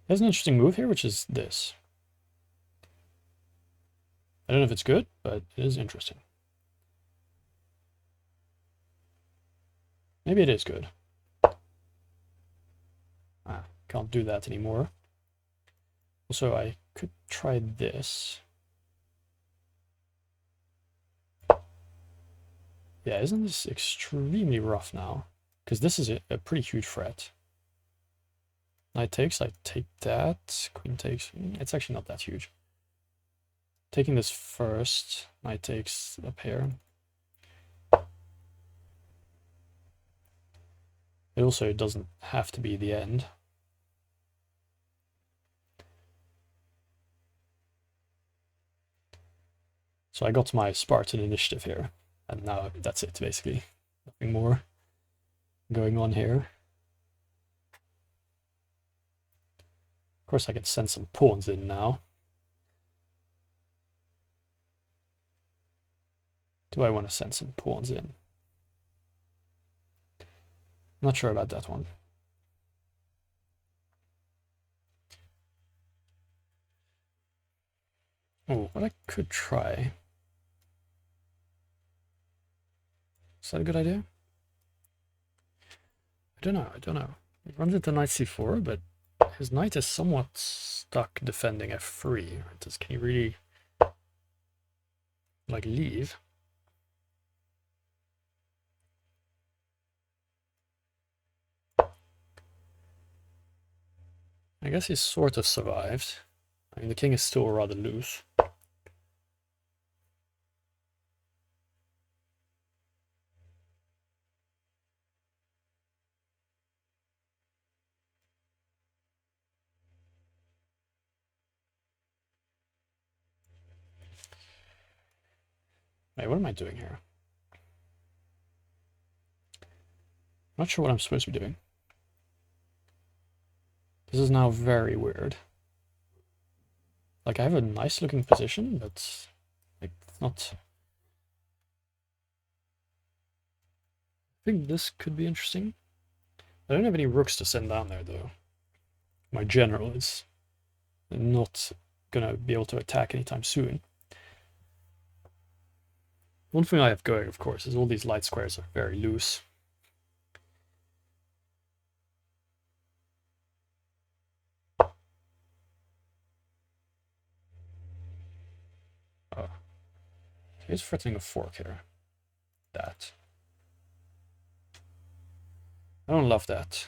There's an interesting move here, which is this. I don't know if it's good, but it is interesting. Maybe it is good. Can't do that anymore. Also, I could try this. Yeah, isn't this extremely rough now? Because this is a pretty huge threat. Knight takes, I take that. Queen takes, it's actually not that huge. Taking this first, knight takes up here. It also doesn't have to be the end. So I got my Spartan initiative here, and now that's it, basically. Nothing more going on here. Of course, I can send some pawns in now. Do I want to send some pawns in? Not sure about that one. Oh, what I could try. Is that a good idea? I don't know. He runs into knight c4, but his knight is somewhat stuck defending f3. Can he really, like, leave? I guess he's sort of survived. I mean, the king is still rather loose. Wait, what am I doing here? I'm not sure what I'm supposed to be doing. This is now very weird. Like, I have a nice looking position, but like, not... I think this could be interesting. I don't have any rooks to send down there, though. My general is not gonna be able to attack anytime soon. One thing I have going, of course, is all these light squares are very loose. Oh. He's threatening a fork here. That. I don't love that.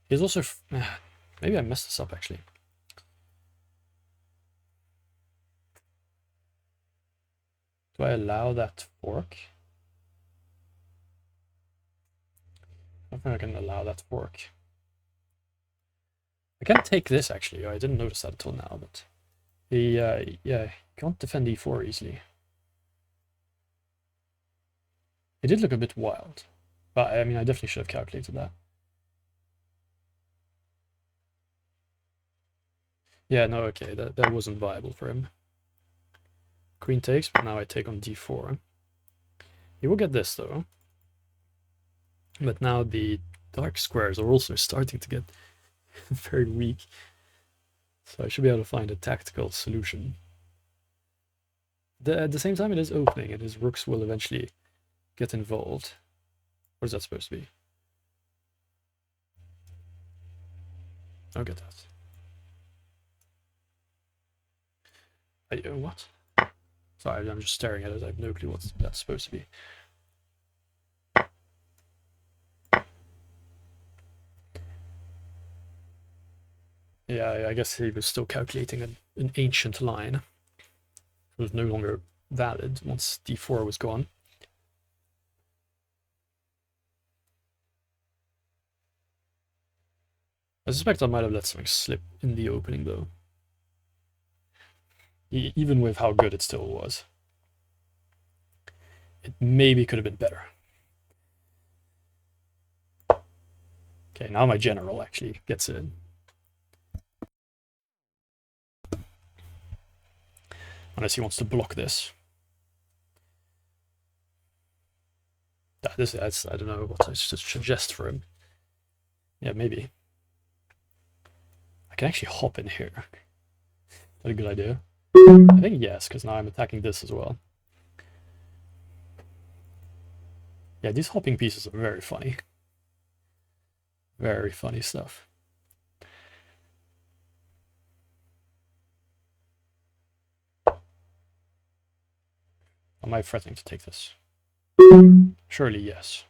He's also... maybe I messed this up, actually. Do I allow that fork? I don't think I can allow that fork. I can take this, actually. I didn't notice that until now, but... yeah, he can't defend e4 easily. It did look a bit wild. But, I mean, I definitely should have calculated that. Yeah, no, okay, that wasn't viable for him. Queen takes, but now I take on d4. He will get this, though. But now the dark squares are also starting to get very weak. So I should be able to find a tactical solution. At the same time, it is opening, and his rooks will eventually get involved. What is that supposed to be? I'll get that. What? Sorry, I'm just staring at it. I have no clue what that's supposed to be. Yeah, I guess he was still calculating an ancient line. It was no longer valid once d4 was gone. I suspect I might have let something slip in the opening, though. Even with how good it still was. It maybe could have been better. Okay, now my general actually gets in. Unless he wants to block this. That's I don't know what I should suggest for him. Yeah, maybe. I can actually hop in here. Is that a good idea? I think yes, because now I'm attacking this as well. Yeah, these hopping pieces are very funny. Very funny stuff. Am I threatening to take this? Surely yes.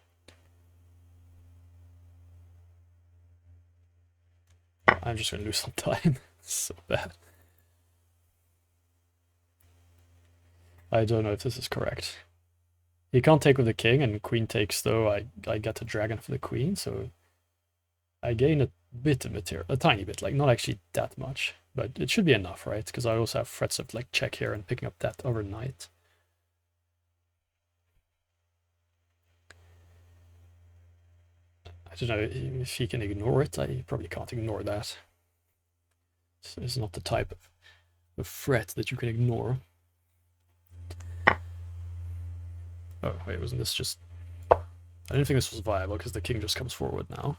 I'm just going to lose some time. So bad. I don't know if this is correct. He can't take with the king, and queen takes, though. I get the dragon for the queen, so I gain a bit of material, a tiny bit, like not actually that much, but it should be enough, right? Because I also have threats of like check here and picking up that other knight. I don't know if he can ignore it. I probably can't ignore that. It's not the type of threat that you can ignore. Oh, wait, wasn't this just... I didn't think this was viable because the king just comes forward now.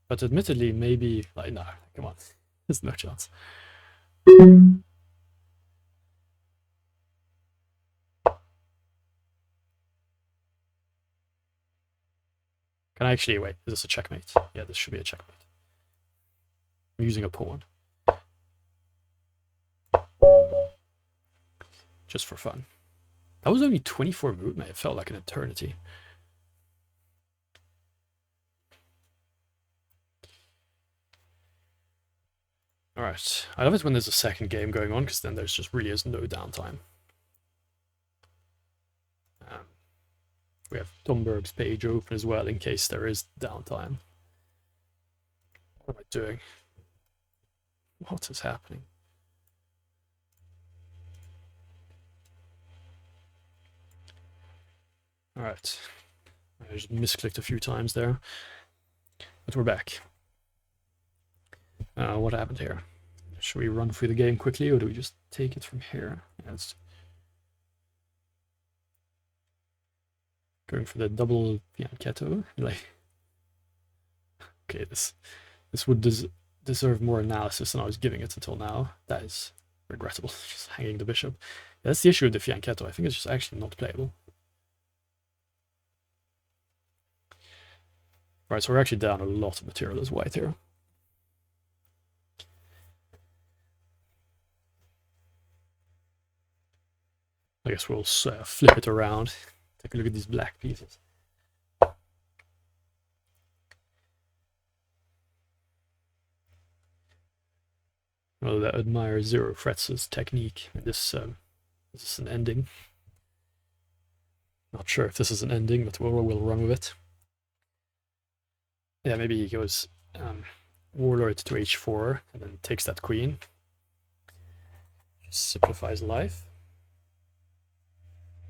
But admittedly, maybe... Like, no, come on. There's no chance. Can I actually... Wait, is this a checkmate? Yeah, this should be a checkmate. I'm using a pawn. Just for fun. That was only 24 movement. It felt like an eternity. Alright. I love it when there's a second game going on, because then there's just really is no downtime. We have Domberg's page open as well, in case there is downtime. What am I doing? What is happening? Alright. I just misclicked a few times there. But we're back. What happened here? Should we run through the game quickly, or do we just take it from here? Yeah, it's going for the double fianchetto. Like, okay, this would deserve more analysis than I was giving it until now. That is regrettable. Just hanging the bishop. Yeah, that's the issue with the fianchetto. I think it's just actually not playable. Right, so we're actually down a lot of material as white here. I guess we'll flip it around. Take a look at these black pieces. Well, I admire Zero Threats' technique. This is an ending. Not sure if this is an ending, but we'll run with it. Yeah, maybe he goes Warlord to h4 and then takes that queen. Just simplifies life.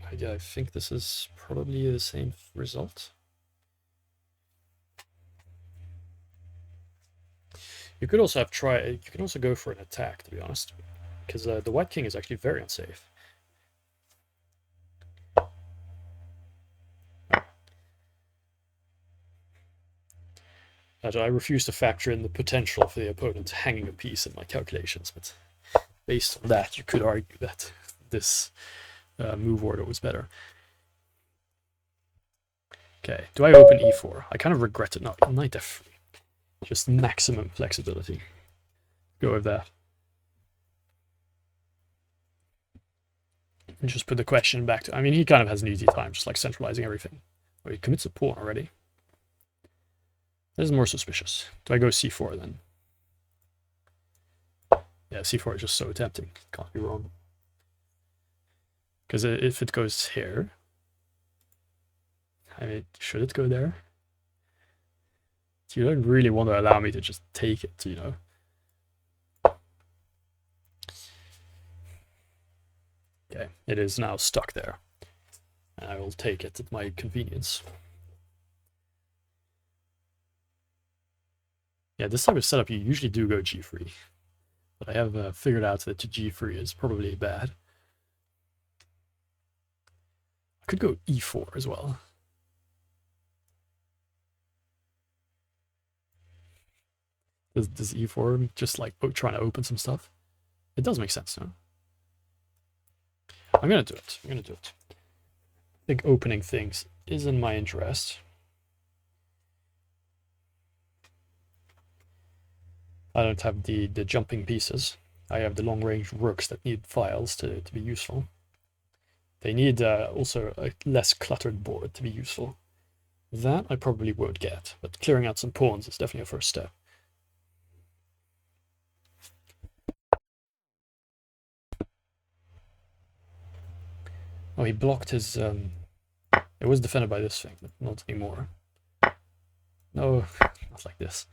I think this is probably the same result. You could also you can also go for an attack, to be honest, because the white king is actually very unsafe. I refuse to factor in the potential for the opponent hanging a piece in my calculations, but based on that, you could argue that this move order was better. Okay, do I open e4? I kind of regret it not. Knight f3. Just maximum flexibility. Go with that. And just put the question back to... I mean, he kind of has an easy time just like centralizing everything. Oh, he commits a pawn already. This is more suspicious. Do I go c4 then? Yeah, c4 is just so tempting. Can't be wrong. Because if it goes here... I mean, should it go there? You don't really want to allow me to just take it, you know? Okay, it is now stuck there. And I will take it at my convenience. Yeah, this type of setup you usually do go g3. But I have figured out that g3 is probably bad. I could go e4 as well. Does e4 just like trying to open some stuff? It does make sense, no? I'm gonna do it. I'm gonna do it. I think opening things is in my interest. I don't have the jumping pieces. I have the long-range rooks that need files to be useful. They need also a less cluttered board to be useful. That I probably won't get, but clearing out some pawns is definitely a first step. Oh, he blocked his... It was defended by this thing, but not anymore. No, not like this.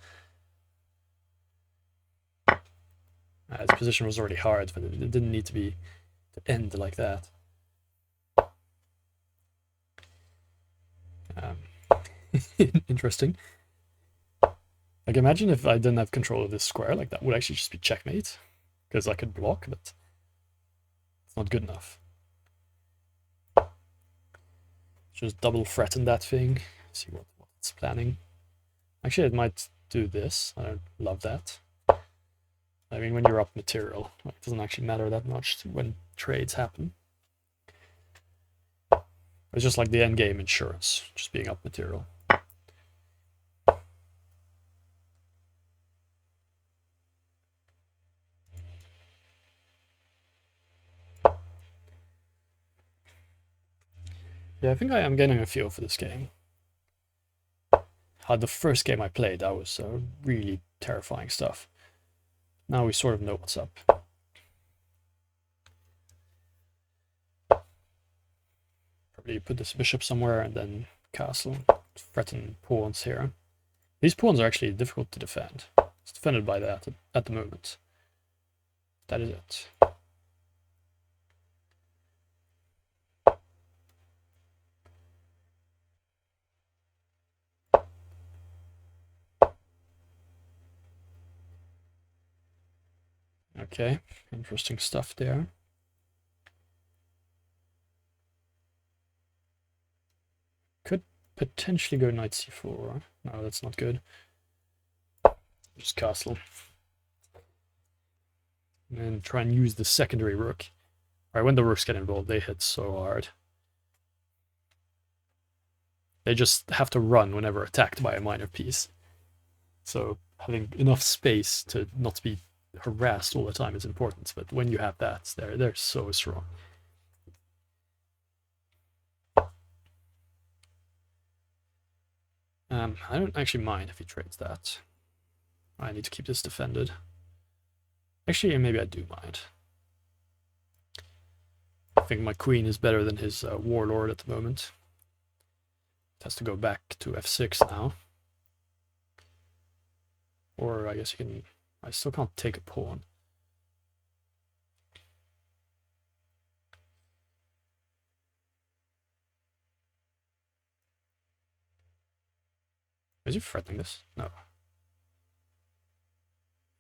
His position was already hard, but it didn't need to end like that. Interesting. Like, imagine if I didn't have control of this square, like that would actually just be checkmate. Because I could block, but it's not good enough. Just double threaten that thing, see what it's planning. Actually, it might do this. I don't love that. I mean, when you're up material, it doesn't actually matter that much when trades happen. It's just like the end game insurance, just being up material. Yeah, I think I am getting a feel for this game. The first game I played, that was really terrifying stuff. Now we sort of know what's up. Probably put this bishop somewhere and then castle. Threaten pawns here. These pawns are actually difficult to defend. It's defended by that at the moment. That is it. Okay, interesting stuff there. Could potentially go knight c4. No, that's not good. Just castle. And try and use the secondary rook. Alright, when the rooks get involved, they hit so hard. They just have to run whenever attacked by a minor piece. So having enough space to not be harassed all the time is important, but when you have that, they're so strong. I don't actually mind if he trades that. I need to keep this defended. Actually, maybe I do mind. I think my queen is better than his warlord at the moment. It has to go back to f6 now. Or I guess you can... I still can't take a pawn. Is he threatening this? No.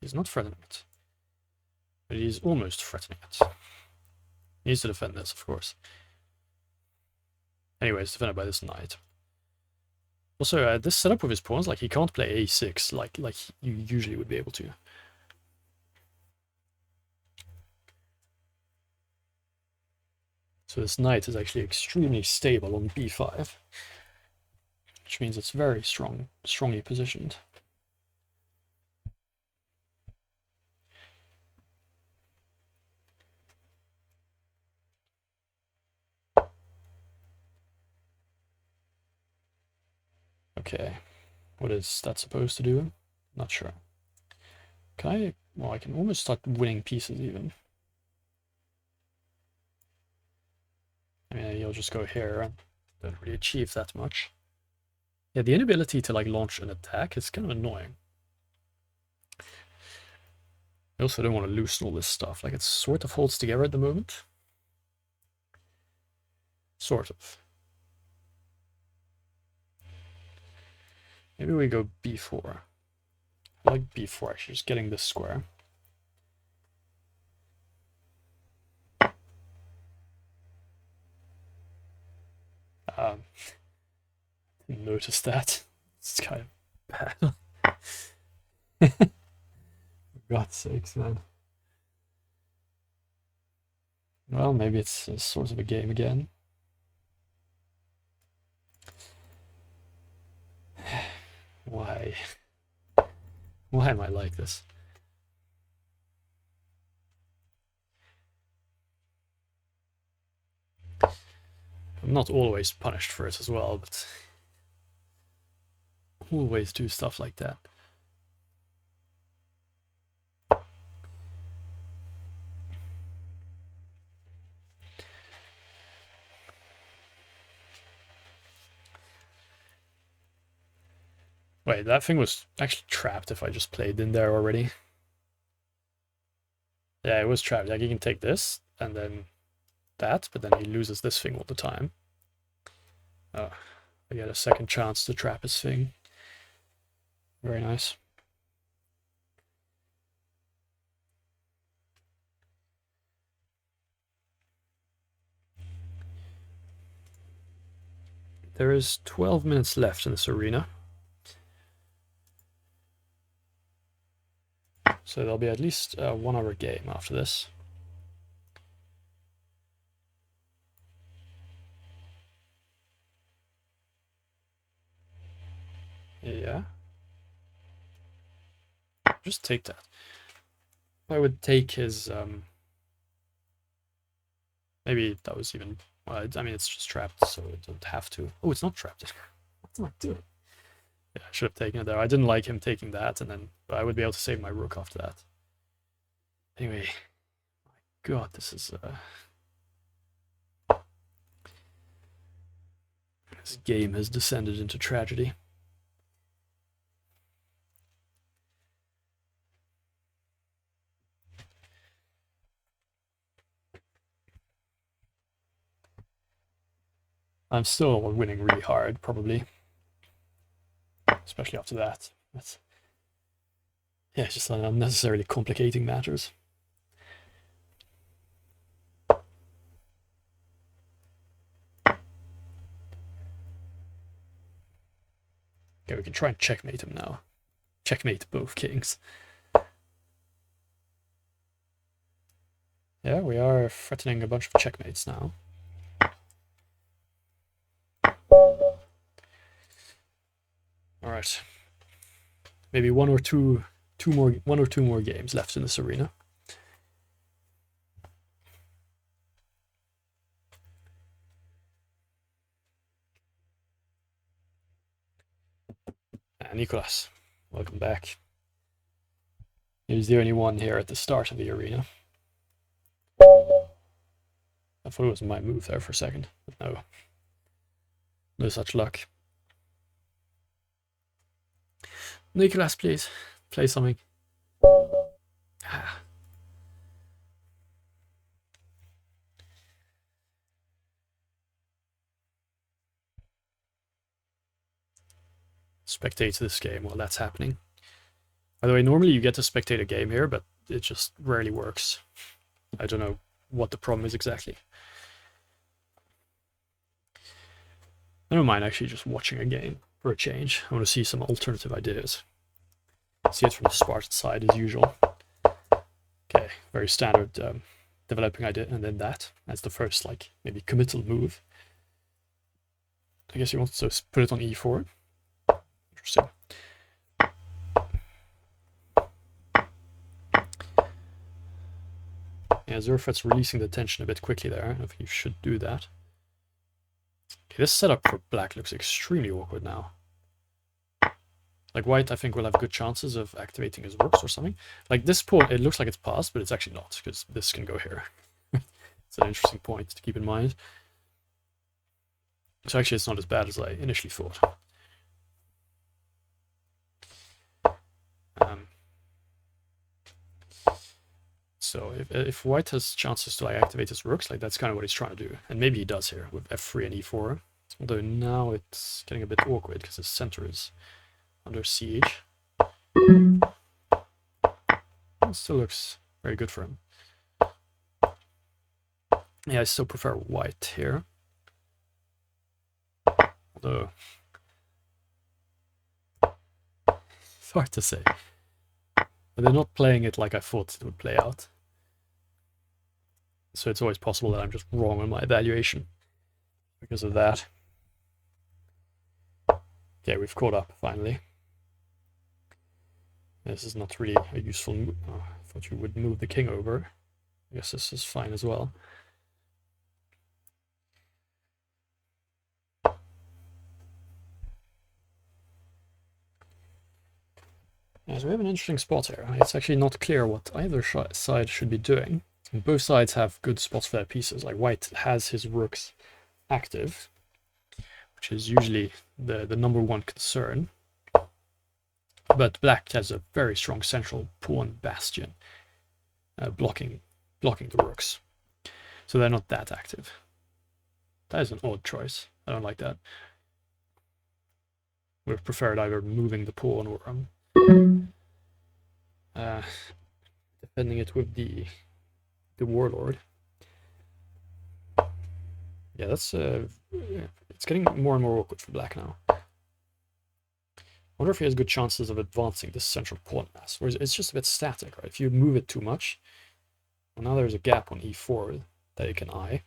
He's not threatening it. But he's almost threatening it. He needs to defend this, of course. Anyway, it's defended by this knight. Also, this setup with his pawns, like, he can't play a6 like you usually would be able to. So this knight is actually extremely stable on b5, which means it's very strongly positioned. Okay, what is that supposed to do? Not sure. Can I? Well, I can almost start winning pieces even. I mean, you'll just go here and don't really achieve that much. Yeah, the inability to like launch an attack is kind of annoying. I also don't want to loosen all this stuff. Like, it sort of holds together at the moment. Sort of. Maybe we go b4. I like b4 actually, just getting this square. Didn't notice that. It's kind of bad. For God's sakes, man. Well, maybe it's a sort of a game again. Why? Why am I like this? I'm not always punished for it as well, but always do stuff like that. Wait, that thing was actually trapped if I just played in there already. Yeah, it was trapped. Like, he can take this, and then that, but then he loses this thing all the time. Oh, I get a second chance to trap his thing. Very nice. There is 12 minutes left in this arena. So there'll be at least a 1 hour game after this. Yeah. Just take that. I would take his, maybe that was even, well, I mean, it's just trapped, so it doesn't have to. Oh, it's not trapped. What am I doing? Yeah, I should have taken it there. I didn't like him taking that, and then I would be able to save my rook after that. Anyway, my God, this is, this game has descended into tragedy. I'm still winning really hard, probably. Especially after that. That's, yeah, it's just unnecessarily complicating matters. Okay, we can try and checkmate him now. Checkmate both kings. Yeah, we are threatening a bunch of checkmates now. Alright. Maybe one or two more games left in this arena. Nicholas, welcome back. He was the only one here at the start of the arena. I thought it was my move there for a second, but no. No such luck. Nicholas, please, play something. Spectate this game while that's happening. By the way, normally you get to spectate a game here, but it just rarely works. I don't know what the problem is exactly. I don't mind actually just watching a game for a change. I want to see some alternative ideas. See it from the Spartan side as usual. Okay, very standard developing idea, and then that as the first, like, maybe committal move. I guess you want to put it on e4. Interesting. Yeah, Zerfet's releasing the tension a bit quickly there. I think you should do that. Okay, this setup for black looks extremely awkward now. Like white, I think, will have good chances of activating his rooks or something. Like this pawn, it looks like it's passed, but it's actually not, because this can go here. It's an interesting point to keep in mind. So actually it's not as bad as I initially thought. So if white has chances to, like, activate his rooks, like, that's kind of what he's trying to do. And maybe he does here with f3 and e4. Although now it's getting a bit awkward because his center is under siege. It still looks very good for him. Yeah, I still prefer white here. Although it's hard to say. But they're not playing it like I thought it would play out. So it's always possible that I'm just wrong on my evaluation because of that. Okay, we've caught up finally. This is not really a useful move. Oh, I thought you would move the king over. I guess this is fine as well. Yeah, so we have an interesting spot here. It's actually not clear what either side should be doing. And both sides have good spots for their pieces. Like white has his rooks active, which is usually the number one concern. But black has a very strong central pawn bastion blocking the rooks. So they're not that active. That is an odd choice. I don't like that. Would have preferred either moving the pawn or defending it with the warlord. Yeah, that's it's getting more and more awkward for black now. I wonder if he has good chances of advancing this central pawn mass, whereas it's just a bit static, right? If you move it too much, well, now there's a gap on e4 that you can eye.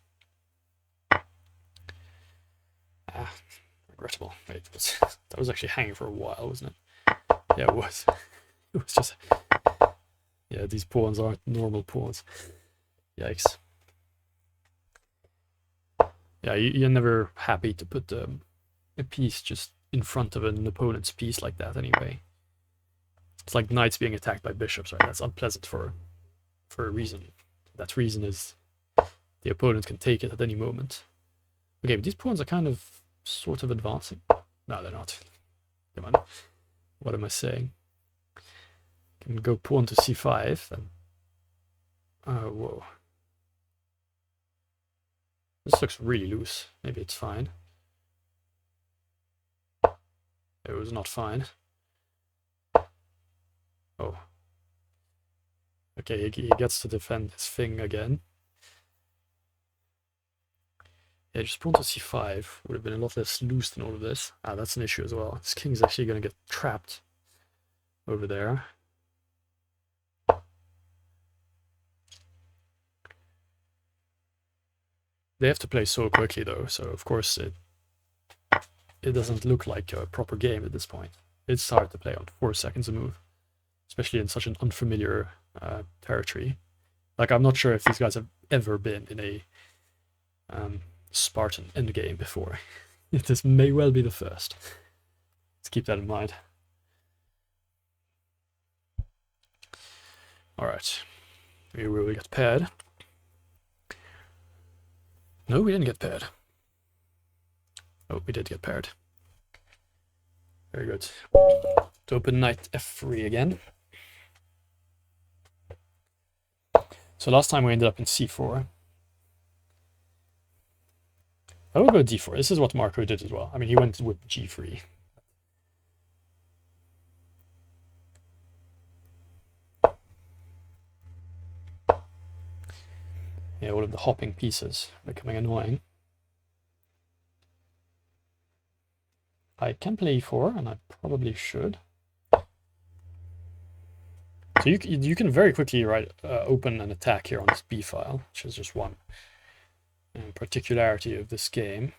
Regrettable. Wait, that was actually hanging for a while, wasn't it? Yeah, it was. It was just... Yeah, these pawns aren't normal pawns. Yikes. Yeah, you're never happy to put a piece just in front of an opponent's piece like that anyway. It's like knights being attacked by bishops, right? That's unpleasant for a reason. That reason is the opponent can take it at any moment. Okay, but these pawns are kind of sort of advancing. No, they're not. Come on. What am I saying? Can go pawn to c5 and... Oh, whoa. This looks really loose. Maybe it's fine. It was not fine. Oh. Okay, he gets to defend his thing again. Yeah, just pawn to c5 would have been a lot less loose than all of this. Ah, that's an issue as well. This king is actually going to get trapped over there. They have to play so quickly though, so of course it doesn't look like a proper game at this point. It's hard to play on 4 seconds a move, especially in such an unfamiliar territory. Like, I'm not sure if these guys have ever been in a Spartan endgame before. This may well be the first. Let's keep that in mind. Alright, we will get paired. No, we didn't get paired. Oh, we did get paired. Very good. To open knight f3 again. So last time we ended up in c4. I will go d4. This is what Marco did as well. I mean, he went with g3. Yeah, all of the hopping pieces becoming annoying. I can play e4, and I probably should. So you can very quickly open an attack here on this b file, which is just one particularity of this game.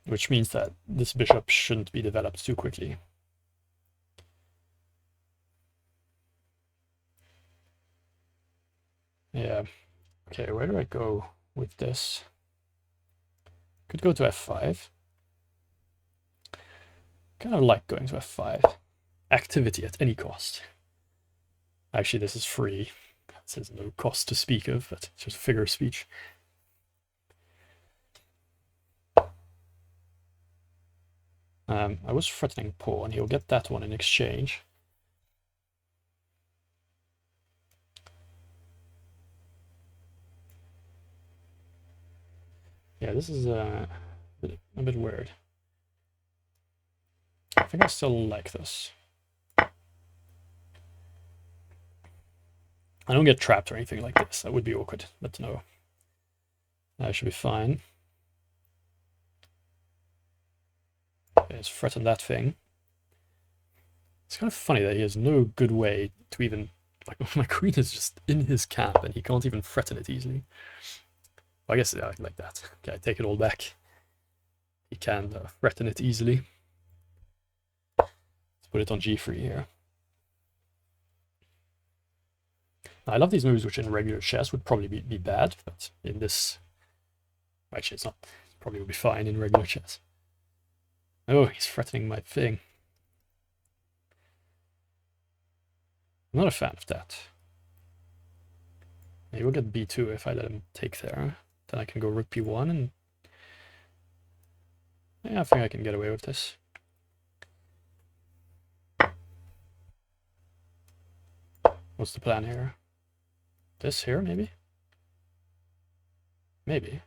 Which means that this bishop shouldn't be developed too quickly. Yeah. Okay, where do I go with this? Could go to f5. Kind of like going to f5. Activity at any cost. Actually, this is free. There's no cost to speak of, but it's just a figure of speech. I was threatening pawn. He'll get that one in exchange. Yeah, this is a bit weird. I think I still like this. I don't get trapped or anything like this. That would be awkward, but no. That should be fine. Okay, let's threaten that thing. It's kind of funny that he has no good way to even... Like, my queen is just in his camp and he can't even threaten it easily. Well, I guess like that. Okay, I take it all back. He can threaten it easily. Let's put it on g3 here. Now, I love these moves, which in regular chess would probably be bad, but in this... Actually, it's not. It probably would be fine in regular chess. Oh, he's threatening my thing. I'm not a fan of that. He will get b2 if I let him take there. Then I can go rook b1 and... Yeah, I think I can get away with this. What's the plan here? This here, maybe? Maybe.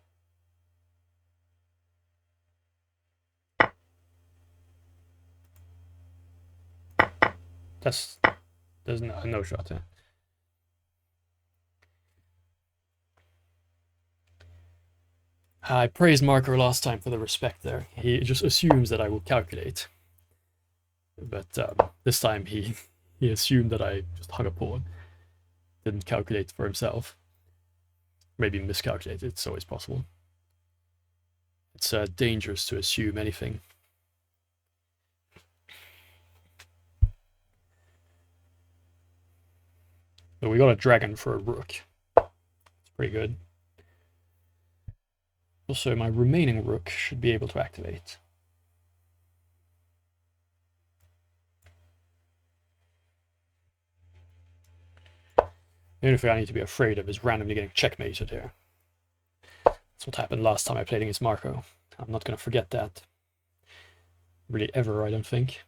There's no shot there. I praised Marco last time for the respect there. He just assumes that I will calculate. But this time he assumed that I just hung a pawn. Didn't calculate for himself. Maybe miscalculated, it's always possible. It's dangerous to assume anything. But we got a dragon for a rook. It's pretty good. Also, my remaining rook should be able to activate. The only thing I need to be afraid of is randomly getting checkmated here. That's what happened last time I played against Marco. I'm not going to forget that. Really ever, I don't think.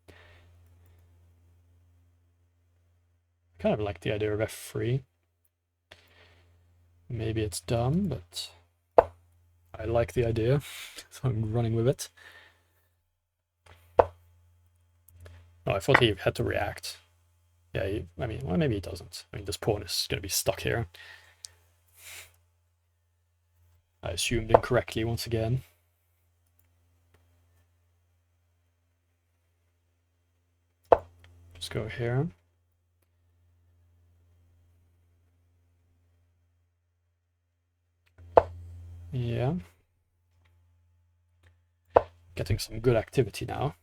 I kind of like the idea of f3. Maybe it's dumb, but I like the idea, so I'm running with it. Oh, I thought he had to react. Yeah, I mean, well, maybe he doesn't. I mean, this pawn is going to be stuck here. I assumed incorrectly once again. Just go here. Yeah. Getting some good activity now.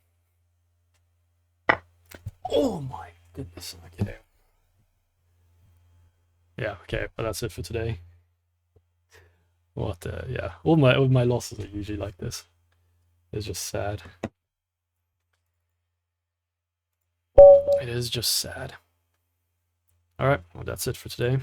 Oh my goodness. Okay. Yeah, okay, but that's it for today. What yeah. All my losses are usually like this. It's just sad. It is just sad. Alright, well that's it for today.